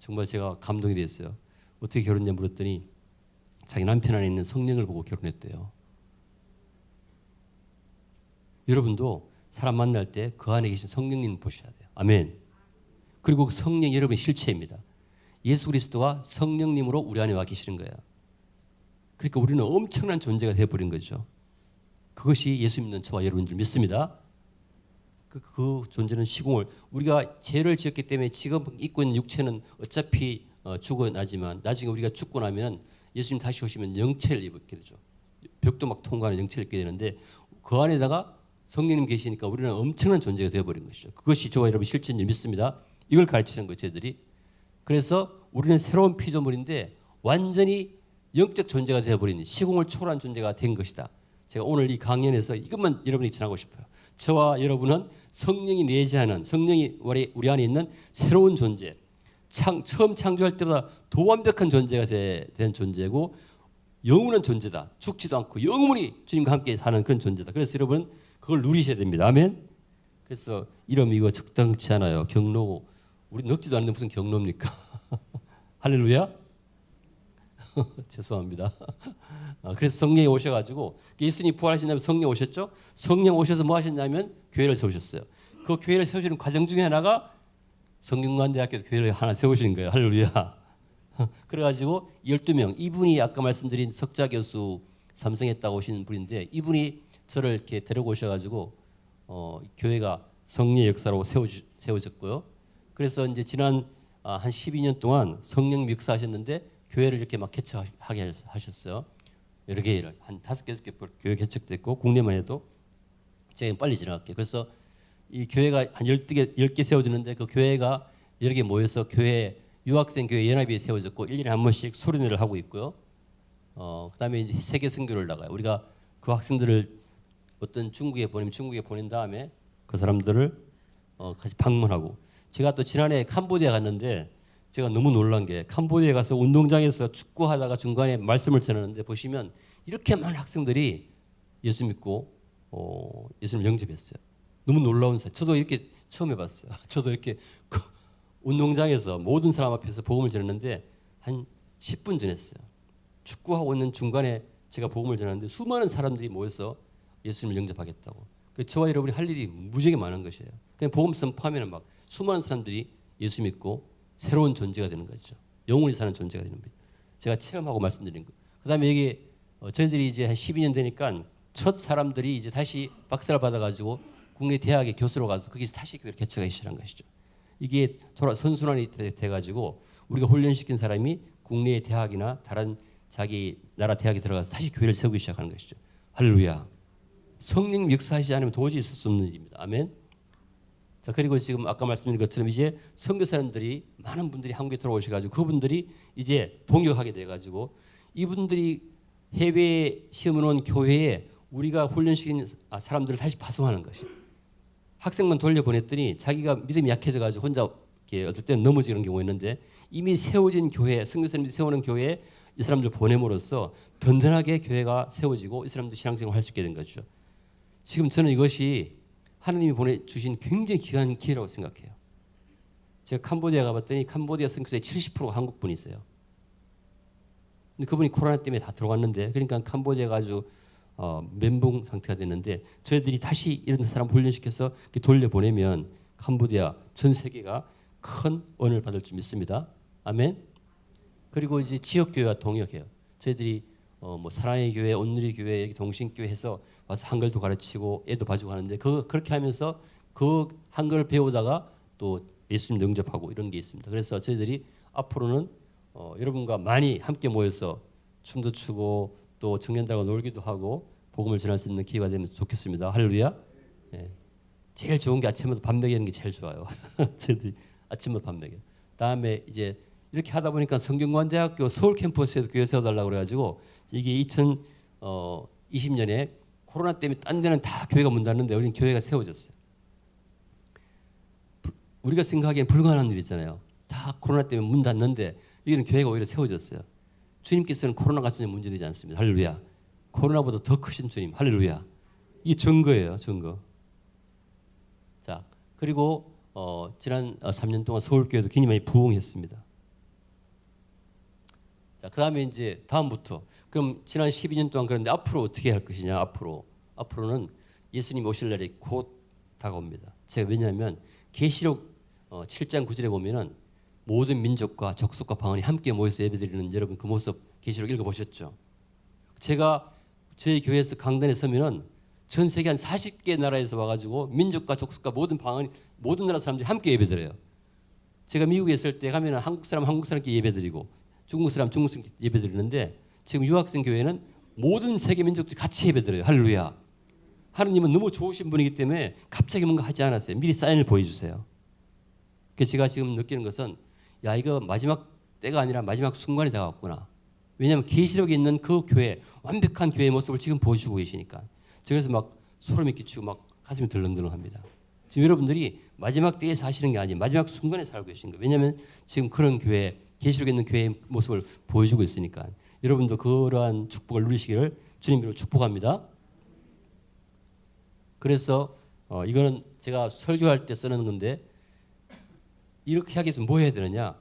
정말 제가 감동이 됐어요. 어떻게 결혼했냐 물었더니 자기 남편 안에 있는 성령을 보고 결혼했대요. 여러분도 사람 만날 때 그 안에 계신 성령님을 보셔야 돼요. 아멘. 그리고 그 성령이 여러분의 실체입니다. 예수 그리스도가 성령님으로 우리 안에 와 계시는 거예요. 그러니까 우리는 엄청난 존재가 되어버린 거죠. 그것이 예수 믿는 저와 여러분들 믿습니다. 그 존재는 시공을, 우리가 죄를 지었기 때문에 지금 입고 있는 육체는 어차피 죽어나지만 나중에 우리가 죽고 나면 예수님 다시 오시면 영체를 입게 되죠. 벽도 막 통과하는 영체를 입게 되는데 그 안에다가 성령님 계시니까 우리는 엄청난 존재가 되어버린 것이죠. 그것이 저와 여러분 실체인 줄 믿습니다. 이걸 가르치는 거예요, 저희들이. 그래서 우리는 새로운 피조물인데 완전히 영적 존재가 되어버린 시공을 초월한 존재가 된 것이다. 제가 오늘 이 강연에서 이것만 여러분에게 전하고 싶어요. 저와 여러분은 성령이 내재하는, 성령이 우리 안에 있는 새로운 존재, 처음 창조할 때보다 더 완벽한 존재가 된 존재고 영원한 존재다. 죽지도 않고 영원히 주님과 함께 사는 그런 존재다. 그래서 여러분 그걸 누리셔야 됩니다. 아멘. 그래서 이름 이거 적당치 않아요. 경로. 우리 늙지도 않는데 무슨 경로입니까? 할렐루야. 죄송합니다. 그래서 성령이 오셔가지고 예수님이 부활하신 다음에 성령 오셨죠. 성령 오셔서 뭐 하셨냐면 교회를 세우셨어요. 그 교회를 세우시는 과정 중에 하나가 성균관대학교 교회를 하나 세우시는 거예요. 할렐루야. 그래가지고 12명, 이분이 아까 말씀드린 석자 교수 삼성했다고 오신 분인데, 이분이 저를 이렇게 데리고 오셔가지고 교회가 성령의 역사로 세워졌고요. 그래서 이제 지난 한 12년 동안 성령 역사하셨는데 교회를 이렇게 막 개척하게 하셨어요. 여러 개를 한 5개, 6개 교회 개척됐고, 국내만 해도 제가 빨리 지나갈게요. 그래서 이 교회가 한 10개 세워지는데 그 교회가 여러 개 모여서 교회 유학생 교회 연합이 세워졌고 1년에 한 번씩 수련회를 하고 있고요. 그다음에 이제 세계 선교를 나가요. 우리가 그 학생들을 어떤 중국에 보낸 다음에 그 사람들을 같이 방문하고, 제가 또 지난해 캄보디아 갔는데 제가 너무 놀란 게 캄보디아에 가서 운동장에서 축구하다가 중간에 말씀을 전하는데 보시면 이렇게 많은 학생들이 예수 믿고 예수님을 영접했어요. 너무 놀라운 사실. 저도 이렇게 처음 해봤어요. 저도 이렇게 운동장에서 모든 사람 앞에서 복음을 전했는데 한 10분 전했어요. 축구하고 있는 중간에 제가 복음을 전하는데 수많은 사람들이 모여서 예수님을 영접하겠다고. 저와 여러분이 할 일이 무지하게 많은 것이에요. 그냥 복음 선포하면 막 수많은 사람들이 예수 믿고 새로운 존재가 되는 거죠. 영원히 사는 존재가 되는 거예요. 제가 체험하고 말씀드린 거. 그다음에 이게 저희들이 이제 한 12년 되니까 첫 사람들이 이제 다시 박사를 받아가지고 국내 대학에 교수로 가서 거기서 다시 교회를 개척하기 시작한 것이죠. 이게 선순환이 돼가지고 우리가 훈련시킨 사람이 국내의 대학이나 다른 자기 나라 대학에 들어가서 다시 교회를 세우기 시작하는 것이죠. 할렐루야. 성령 역사하시지 않으면 도저히 있을 수 없는 일입니다. 아멘. 자, 그리고 지금 아까 말씀드린 것처럼 이제 선교사님들이 많은 분들이 한국에 들어오셔가지고 그분들이 이제 동역하게 돼가지고 이분들이 해외 시험을 온 교회에 우리가 훈련시킨 사람들을 다시 파송하는 것이. 학생만 돌려보냈더니 자기가 믿음이 약해져가지고 혼자 이렇게 어떨 때는 넘어지는 경우가 있는데 이미 세워진 교회, 선교사님들이 세우는 교회에 이 사람들 보냄으로써 든든하게 교회가 세워지고 이 사람들 신앙생활을 할 수 있게 된 거죠. 지금 저는 이것이 하나님이 보내주신 굉장히 귀한 기회라고 생각해요. 제가 캄보디아 가봤더니 캄보디아 선교사의 70%가 한국 분이세요. 근데 그분이 코로나 때문에 다 들어갔는데 그러니까 캄보디아가 아주 멘붕 상태가 됐는데 저희들이 다시 이런 사람 훈련시켜서 돌려보내면 캄보디아 전 세계가 큰恩을 받을 줄 믿습니다. 아멘. 그리고 이제 지역교회와 동역해요. 저희들이 뭐 사랑의 교회, 온누리 교회, 동신교회 해서 와서 한글도 가르치고 애도 봐주고 하는데 그렇게 하면서 그 한글을 배우다가 또 예수님 영접하고 이런 게 있습니다. 그래서 저희들이 앞으로는 여러분과 많이 함께 모여서 춤도 추고 또 청년들과 놀기도 하고 복음을 전할 수 있는 기회가 되면 좋겠습니다. 할렐루야. 예. 제일 좋은 게 아침마다 밥 먹이는 게 제일 좋아요. 저희들이 아침마다 밥 먹여요. 다음에 이제 이렇게 하다 보니까 성균관대학교 서울 캠퍼스에도 교회 세워달라고 그래가지고 이게 2020년에 코로나 때문에 딴 데는 다 교회가 문 닫는데 우리는 교회가 세워졌어요. 우리가 생각하기엔 불가능한 일 있잖아요. 다 코로나 때문에 문 닫는데 여기는 교회가 오히려 세워졌어요. 주님께서는 코로나가 전혀 문제되지 않습니다. 할렐루야. 코로나보다 더 크신 주님. 할렐루야. 이게 증거예요. 증거. 자, 그리고 지난 3년 동안 서울교회도 굉장히 많이 부흥했습니다. 자, 그다음에 이제 다음부터 그럼 지난 12년 동안 그런데 앞으로 어떻게 할 것이냐? 앞으로는 예수님 오실 날이 곧 다가옵니다. 제가 왜냐하면 계시록 7장 9절에 보면은 모든 민족과 족속과 방언이 함께 모여서 예배드리는 여러분 그 모습 계시록 읽어보셨죠? 제가 저희 교회에서 강단에 서면은 전 세계 한 40개 나라에서 와가지고 민족과 족속과 모든 방언 모든 나라 사람들이 함께 예배드려요. 제가 미국에 있을 때 가면은 한국 사람께 예배드리고 중국 사람께 예배드리는데 지금 유학생 교회는 모든 세계 민족들이 같이 예배드려요. 할렐루야. 하느님은 너무 좋으신 분이기 때문에 갑자기 뭔가 하지 않았어요. 미리 사인을 보여주세요. 그래서 제가 지금 느끼는 것은 야 이거 마지막 때가 아니라 마지막 순간이 다가왔구나. 왜냐하면 계시록에 있는 그 교회 완벽한 교회의 모습을 지금 보여주고 계시니까. 그래서 막 소름이 끼치고 막 가슴이 덜렁덜렁합니다. 지금 여러분들이 마지막 때에 사시는 게 아니에요. 마지막 순간에 살고 계신 거예요. 왜냐하면 지금 그런 교회 계시록에 있는 교회의 모습을 보여주고 있으니까. 여러분도 그러한 축복을 누리시기를 주님으로 축복합니다. 그래서 이거는 제가 설교할 때 쓰는 건데 이렇게 하기 위해서 뭐 해야 되느냐?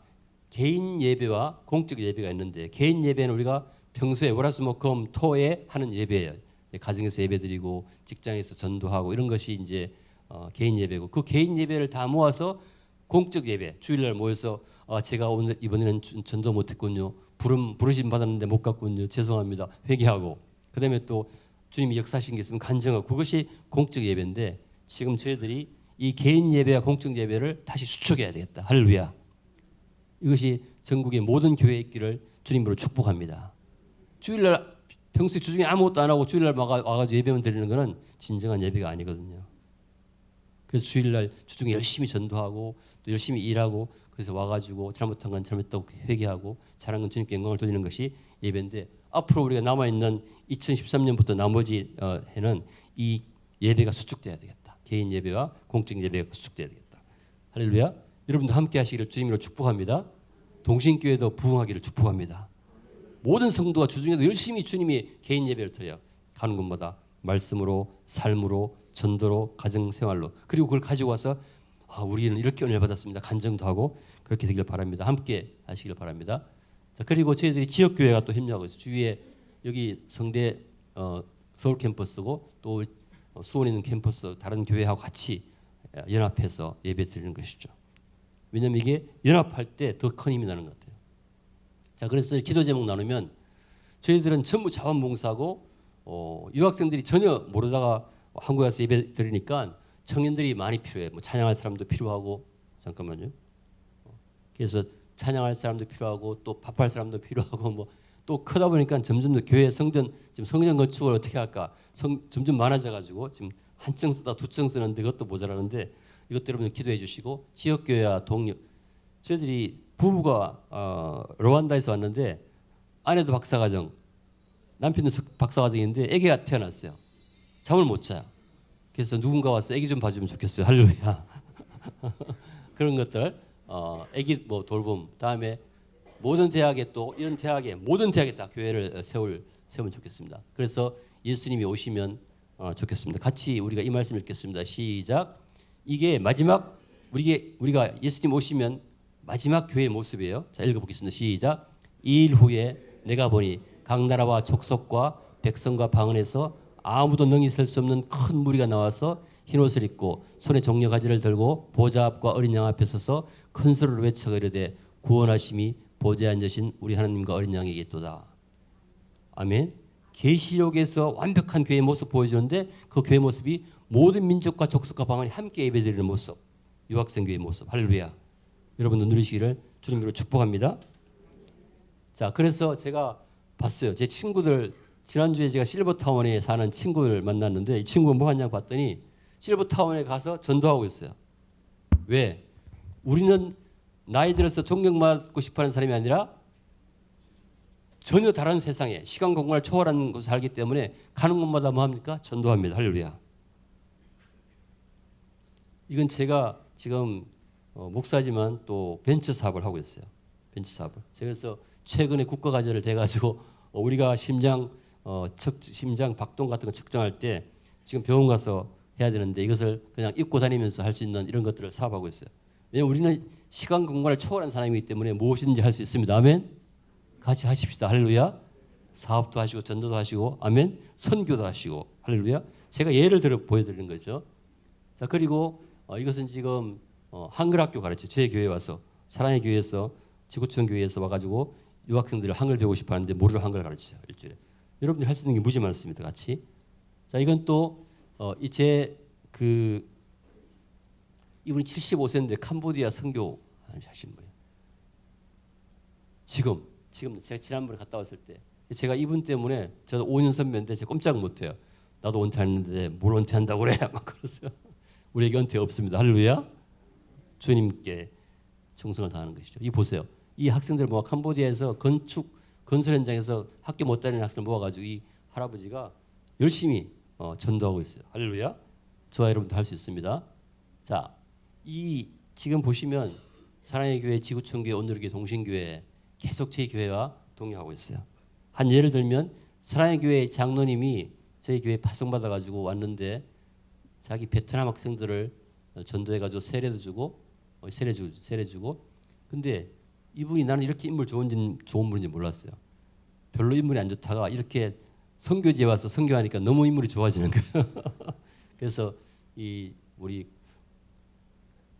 개인 예배와 공적 예배가 있는데 개인 예배는 우리가 평소에 월화수목금토에 하는 예배예요. 가정에서 예배드리고 직장에서 전도하고 이런 것이 이제 개인 예배고 그 개인 예배를 다 모아서 공적 예배 주일날 모여서 제가 오늘 이번에는 전도 못했군요. 부르심 받았는데 못 갔군요. 죄송합니다. 회개하고 그다음에 또 주님이 역사하신 게 있으면 간증하고 그것이 공적 예배인데 지금 저희들이 이 개인 예배와 공적 예배를 다시 수축해야 되겠다. 할렐루야. 이것이 전국의 모든 교회에 있기를 주님으로 축복합니다. 주일날 평소에 주중에 아무것도 안 하고 주일날 와가지고 예배만 드리는 것은 진정한 예배가 아니거든요. 그래서 주일날 주중에 열심히 전도하고 또 열심히 일하고 그래서 와가지고 잘못한 건 잘못했다고 회개하고 잘한 건 주님께 영광을 돌리는 것이 예배인데 앞으로 우리가 남아있는 2013년부터 나머지 해는 이 예배가 수축돼야 되겠다. 개인 예배와 공적 예배가 수축돼야 되겠다. 할렐루야. 여러분도 함께 하시기를 주님으로 축복합니다. 동신교회도 부흥하기를 축복합니다. 모든 성도가 주중에도 열심히 주님이 개인 예배를 드려요. 가는 곳마다 말씀으로, 삶으로, 전도로, 가정생활로. 그리고 그걸 가지고 와서 우리는 이렇게 은혜를 받았습니다. 간증도 하고 그렇게 되길 바랍니다. 함께 하시길 바랍니다. 자, 그리고 저희들이 지역교회가 또 협력하고 있어요. 주위에 여기 성대 서울 캠퍼스고 또 수원에 있는 캠퍼스 다른 교회하고 같이 연합해서 예배 드리는 것이죠. 왜냐하면 이게 연합할 때 더 큰 힘이 나는 것 같아요. 자, 그래서 기도 제목 나누면 저희들은 전부 자원봉사하고 유학생들이 전혀 모르다가 한국에 와서 예배 드리니까 청년들이 많이 필요해요. 뭐 찬양할 사람도 필요하고 잠깐만요. 그래서 찬양할 사람도 필요하고 또 밥할 사람도 필요하고 뭐 또 크다 보니까 점점 더 교회 성전 지금 성전 건축을 어떻게 할까 점점 많아져가지고 지금 한 층 쓰다 두 층 쓰는데 그것도 모자라는데 이것도 여러분 기도해 주시고 지역교회와 동료 저희들이 부부가 르완다에서 왔는데 아내도 박사과정 남편도 박사과정인데 아기가 태어났어요. 잠을 못 자요. 그래서 누군가 와서 아기 좀 봐주면 좋겠어요. 할렐루야. 그런 것들 아기 뭐 돌봄 다음에 모든 대학에 또 이런 대학에 모든 대학에 다 교회를 세우면 좋겠습니다. 그래서 예수님이 오시면 좋겠습니다. 같이 우리가 이 말씀 읽겠습니다. 시작. 이게 마지막 우리가 예수님 오시면 마지막 교회의 모습이에요. 자, 읽어보겠습니다. 시작. 이 일 후에 내가 보니 각 나라와 족속과 백성과 방언에서 아무도 능히 설 수 없는 큰 무리가 나와서 흰옷을 입고 손에 종려 가지를 들고 보좌 앞과 어린 양 앞에 서서 큰 소리로 외쳐 이르되 구원하심이 보좌에 앉으신 우리 하나님과 어린 양에게 있도다. 아멘. 계시록에서 완벽한 교회의 모습 보여주는데 그 교회 모습이 모든 민족과 족속과 방언이 함께 예배드리는 모습. 유학생 교회의 모습. 할렐루야. 여러분도 누리시기를 주님으로 축복합니다. 자, 그래서 제가 봤어요. 제 친구들 지난주에 제가 실버타운에 사는 친구를 만났는데 이 친구가 뭐 하냐고 봤더니 실버타운에 가서 전도하고 있어요. 왜? 우리는 나이 들어서 존경받고 싶어하는 사람이 아니라 전혀 다른 세상에 시간 공간을 초월하는 곳에 살기 때문에 가는 곳마다 뭐 합니까? 전도합니다. 할렐루야. 이건 제가 지금 목사지만 또 벤처 사업을 하고 있어요. 벤처 사업을. 그래서 최근에 국가과제를 돼가지고 우리가 심장 박동 같은 거 측정할 때 지금 병원 가서 해야 되는데 이것을 그냥 입고 다니면서 할 수 있는 이런 것들을 사업하고 있어요. 왜냐하면 우리는 시간 공간을 초월한 사람이기 때문에 무엇이든지 할 수 있습니다. 아멘. 같이 하십시다. 할렐루야. 사업도 하시고 전도도 하시고 아멘. 선교도 하시고 할렐루야. 제가 예를 들어 보여드리는 거죠. 자, 그리고 이것은 지금 한글학교 가르쳐 제 교회에 와서 사랑의 교회에서 지구촌 교회에서 와가지고 유학생들을 한글 배우고 싶어하는데 모르는 한글 가르쳐요. 일주일에. 여러분들이 할 수 있는 게 무지 많습니다. 같이. 자, 이건 또 이분이 75세인데 캄보디아 선교 하신 분이에요. 지금 제가 지난번에 갔다 왔을 때 제가 이분 때문에 저도 5년 선배인데 제가 꼼짝 못해요. 나도 은퇴했는데 뭘 은퇴한다고 그래? 막 그러세요. 우리에게 은퇴 없습니다. 할렐루야. 주님께 정성을 다하는 것이죠. 이 보세요. 이 학생들 모아 캄보디아에서 건설 현장에서 학교 못 다니는 학생을 모아가지고 이 할아버지가 열심히 전도하고 있어요. 할렐루야. 저와 여러분도 할 수 있습니다. 자, 이 지금 보시면 사랑의 교회, 지구촌 교회, 온누리교회, 동신교회 계속 제 교회와 동행하고 있어요. 한 예를 들면 사랑의 교회 장로님이 저희 교회 파송받아 가지고 왔는데 자기 베트남 학생들을 전도해 가지고 세례도 주고 세례 주고 근데 이분이 나는 이렇게 인물 좋은 분인지 몰랐어요. 별로 인물이 안 좋다가 이렇게 선교지에 와서 선교하니까 너무 인물이 좋아지는 거예요. 그래서 이 우리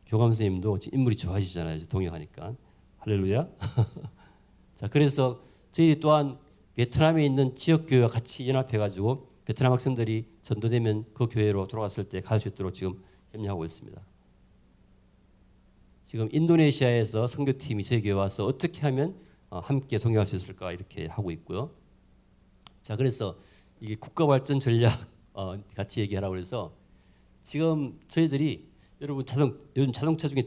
교감 선생님도 인물이 좋아지잖아요. 동행하니까. 할렐루야. 자, 그래서 저희 또한 베트남에 있는 지역교회와 같이 연합해가지고 베트남 학생들이 전도되면 그 교회로 돌아갔을 때 갈 수 있도록 지금 협력하고 있습니다. 지금 인도네시아에서 선교팀이 저희 교회에 와서 어떻게 하면 함께 동행할 수 있을까 이렇게 하고 있고요. 자, 그래서 이게 국가발전 전략 같이 얘기하라고 해서 지금 저희들이 여러분 요즘 자동차 중에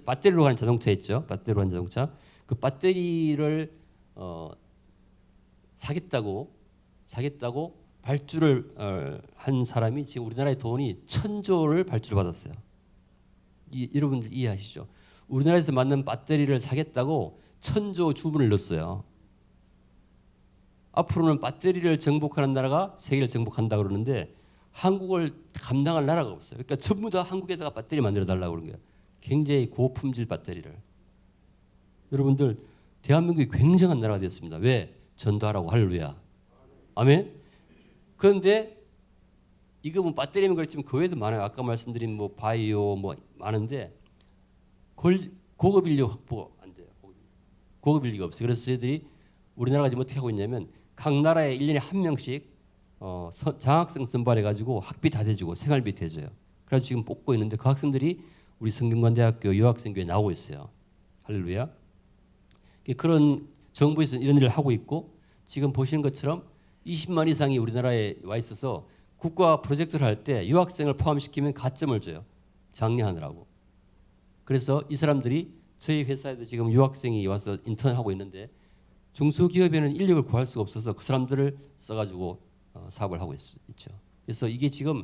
배터리로 가는 자동차 있죠? 배터리로 가는 자동차. 그 배터리를 사겠다고 발주를 한 사람이 지금 우리나라의 돈이 1,000조를 발주를 받았어요. 여러분들 이해하시죠? 우리나라에서 만든 배터리를 사겠다고 천조 주문을 넣었어요. 앞으로는 배터리를 정복하는 나라가 세계를 정복한다 그러는데 한국을 감당할 나라가 없어요. 그러니까 전부 다 한국에다가 배터리 만들어 달라고 그러는 거예요. 굉장히 고품질 배터리를. 여러분들 대한민국이 굉장한 나라가 되었습니다. 왜? 전도하라고. 할렐루야. 아멘. 그런데 이거 뭐 배터리면 그렇지만 그 외에도 많아요. 아까 말씀드린 뭐 바이오 뭐 많은데 고급 인력 확보 안 돼요. 고급 인력이 없어요. 그래서 저희들이 우리나라가 지금 어떻게 하고 있냐면 각 나라에 1년에 한 명씩 장학생 선발해가지고 학비 다 대주고 생활비 대줘요. 그래서 지금 뽑고 있는데 그 학생들이 우리 성균관대학교 유학생교회에 나오고 있어요. 할렐루야. 그런 정부에서 이런 일을 하고 있고 지금 보시는 것처럼 20만 이상이 우리나라에 와 있어서 국가 프로젝트를 할 때 유학생을 포함시키면 가점을 줘요. 장려하느라고. 그래서 이 사람들이 저희 회사에도 지금 유학생이 와서 인턴을 하고 있는데 중소기업에는 인력을 구할 수가 없어서 그 사람들을 써가지고 사업을 하고 있죠. 그래서 이게 지금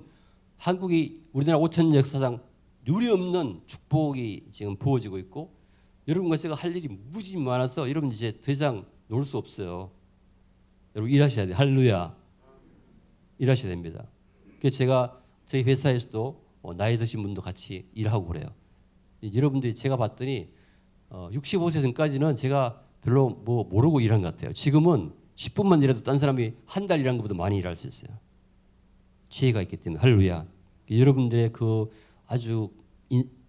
한국이 우리나라 5천 년 역사상 누리 없는 축복이 지금 부어지고 있고 여러분과 제가 할 일이 무지 많아서 여러분 이제 더 이상 놀 수 없어요. 여러분 일하셔야 돼요. 할렐루야. 일하셔야 됩니다. 그래서 제가 저희 회사에서도 나이 드신 분도 같이 일하고 그래요. 여러분들이 제가 봤더니 65세 전까지는 제가 별로 뭐 모르고 일한 것 같아요. 지금은 10분만 일해도 딴 사람이 한 달 일한 것보다 많이 일할 수 있어요. 지혜가 있기 때문에. 할렐루야. 여러분들의 그 아주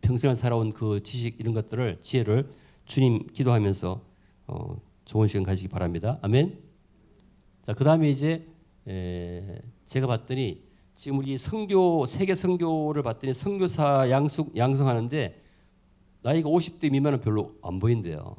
평생을 살아온 그 지식 이런 것들을 지혜를 주님 기도하면서 좋은 시간 가지기 바랍니다. 아멘. 자, 그다음에 이제 제가 봤더니 지금 우리 선교 세계 선교를 봤더니 선교사 양성하는데 나이가 50대 미만은 별로 안 보인대요.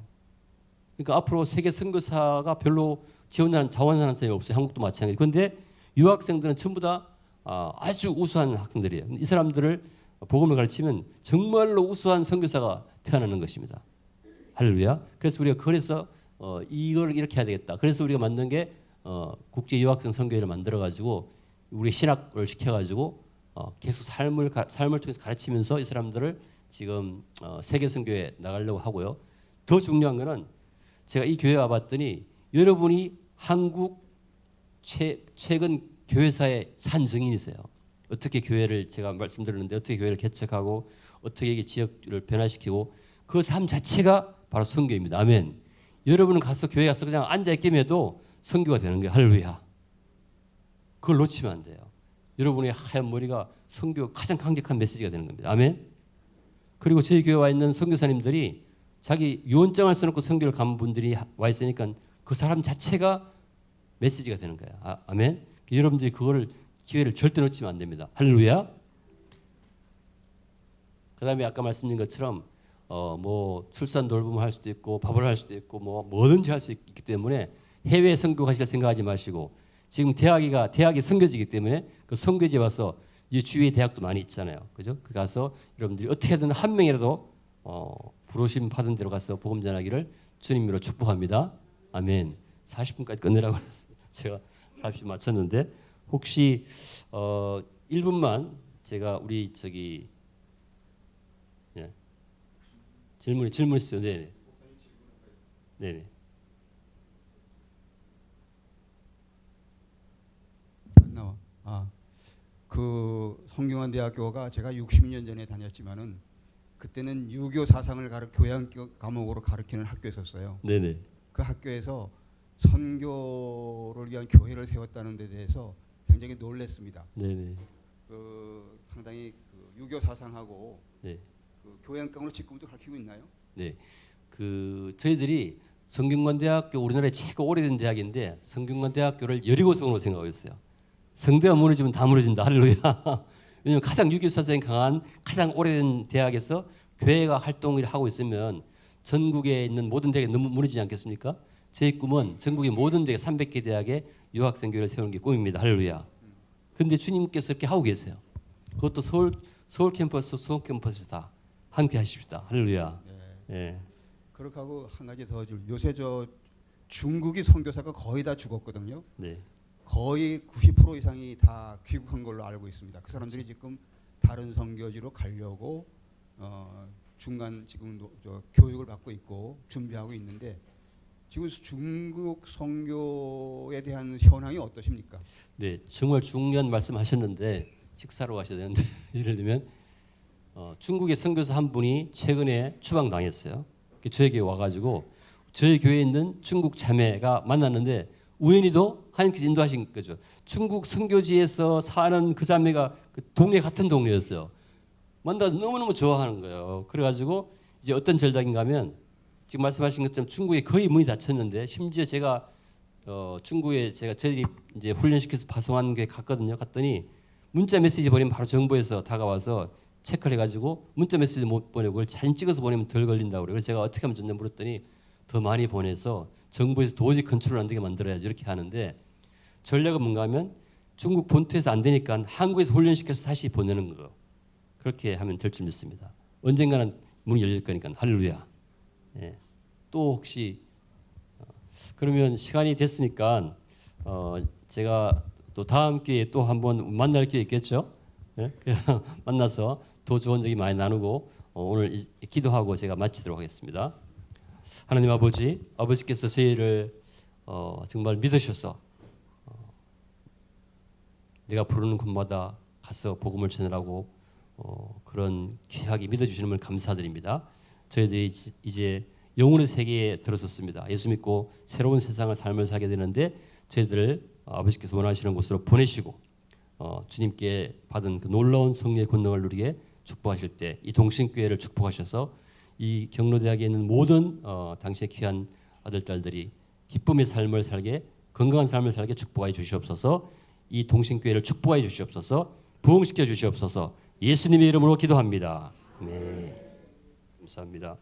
그러니까 앞으로 세계 선교사가 별로 지원하는 자원하는 사람이 없어요. 한국도 마찬가지. 그런데 유학생들은 전부 다 아주 우수한 학생들이에요. 이 사람들을 복음을 가르치면 정말로 우수한 선교사가 태어나는 것입니다. 할렐루야. 그래서 우리가 그래서 이걸 이렇게 해야 되겠다. 그래서 우리가 만든 게 국제 유학생 선교회를 만들어 가지고 우리 신학을 시켜 가지고 계속 삶을 통해서 가르치면서 이 사람들을 지금 세계 선교에 나가려고 하고요. 더 중요한 거는 제가 이 교회 와봤더니 여러분이 한국 최근 교회사의 산 증인이세요. 어떻게 교회를 제가 말씀드렸는데 어떻게 교회를 개척하고 어떻게 이게 지역을 변화시키고 그 삶 자체가 바로 선교입니다. 아멘. 여러분은 가서 교회 가서 그냥 앉아 있기만 해도 선교가 되는 거예요. 할렐루야. 그걸 놓치면 안 돼요. 여러분의 하얀 머리가 선교 가장 강력한 메시지가 되는 겁니다. 아멘. 그리고 저희 교회에 와 있는 선교사님들이 자기 유언장을 써놓고 선교를 간 분들이 와 있으니까 그 사람 자체가 메시지가 되는 거예요. 아멘. 여러분들이 그거를 기회를 절대 놓치면 안 됩니다. 할렐루야. 그다음에 아까 말씀드린 것처럼 뭐 출산 돌봄을 할 수도 있고 밥을 할 수도 있고 뭐 뭐든지 할 수 있기 때문에 해외 선교 가실 생각하지 마시고 지금 대학이 선교지이기 때문에 그 선교지에 와서 이 주위에 대학도 많이 있잖아요. 그죠? 그 가서 여러분들이 어떻게든 한 명이라도 부르심 받은 대로 가서 복음 전하기를 주님으로 축복합니다. 아멘. 40분까지 끝내라고 그랬어요. 제가 40분 맞췄는데 혹시 1분만 제가 우리 저기 질문 있어요. 네. 네. 나와. 그 성균관대학교가 제가 60년 전에 다녔지만은 그때는 유교 사상을 교양 과목으로 가르치는 학교였었어요. 네네. 그 학교에서 선교를 위한 교회를 세웠다는 데 대해서 굉장히 놀랐습니다. 네네. 상당히 그 유교 사상하고 네. 그 교양강으로 지금도 가르치고 있나요? 네. 저희들이 성균관대학교 우리나라의 최고 오래된 대학인데 성균관대학교를 여리고성으로 생각하고 있어요. 성대가 무너지면 다 무너진다. 할렐루야. 왜냐하면 가장 유교 사상이 강한 가장 오래된 대학에서 교회가 활동을 하고 있으면 전국에 있는 모든 대학이 너무 무너지지 않겠습니까? 제 꿈은 전국의 모든 대학 300개 대학에 유학생 교회를 세우는 게 꿈입니다. 할렐루야. 그런데 주님께서 이렇게 하고 계세요. 그것도 서울 캠퍼스, 수원 캠퍼스 다 함께 하십시다. 할렐루야. 네. 예. 그렇게 하고 한 가지 더 요새 중국이 선교사가 거의 다 죽었거든요. 네. 거의 90% 이상이 다 귀국한 걸로 알고 있습니다. 그 사람들이 지금 다른 선교지로 가려고 중간 지금 교육을 받고 있고 준비하고 있는데 지금 중국 선교에 대한 현황이 어떠십니까? 네, 정말 중요한 말씀하셨는데 식사로 가셔야 되는데 예를 들면 중국의 선교사 한 분이 최근에 추방당했어요. 저에게 와가지고 저희 교회에 있는 중국 자매가 만났는데 우연히도 하나님께서 인도하신 거죠. 중국 선교지에서 사는 그 자매가 그 동네 같은 동네였어요. 만나 너무너무 좋아하는 거예요. 그래가지고 이제 어떤 전략인가 하면 지금 말씀하신 것처럼 중국에 거의 문이 닫혔는데 심지어 제가 중국에 저희들이 이제 훈련시켜서 파송한 게 갔거든요. 갔더니 문자 메시지 보내면 바로 정부에서 다가와서 체크를 해가지고 문자 메시지 못 보내고 그걸 사진 찍어서 보내면 덜 걸린다고 그래요. 그래서 제가 어떻게 하면 좋냐 물었더니 더 많이 보내서 정부에서 도저히 컨트롤 안 되게 만들어야지 이렇게 하는데 전략은 뭔가 하면 중국 본토에서 안 되니까 한국에서 훈련시켜서 다시 보내는 거 그렇게 하면 될 줄 믿습니다. 언젠가는 문이 열릴 거니까 할렐루야. 예. 또 혹시 그러면 시간이 됐으니까 제가 또 다음 기회에 또 한번 만날 기회 있겠죠? 예? 만나서 더 좋은 얘기 많이 나누고 오늘 기도하고 제가 마치도록 하겠습니다. 하나님 아버지께서 저희를 정말 믿으셔서 내가 부르는 곳마다 가서 복음을 전하라고 그런 귀하게 믿어주시는 걸 감사드립니다. 저희들이 이제 영혼의 세계에 들어섰습니다. 예수 믿고 새로운 세상을 삶을 살게 되는데 저희들을 아버지께서 원하시는 곳으로 보내시고 주님께 받은 그 놀라운 성령의 권능을 누리게 축복하실 때 이 동신교회를 축복하셔서 이 경로대학에 있는 모든 당신의 귀한 아들 딸들이 기쁨의 삶을 살게 건강한 삶을 살게 축복하여 주시옵소서. 이 동신교회를 축복하여 주시옵소서. 부흥시켜 주시옵소서. 예수님의 이름으로 기도합니다. 네, 감사합니다.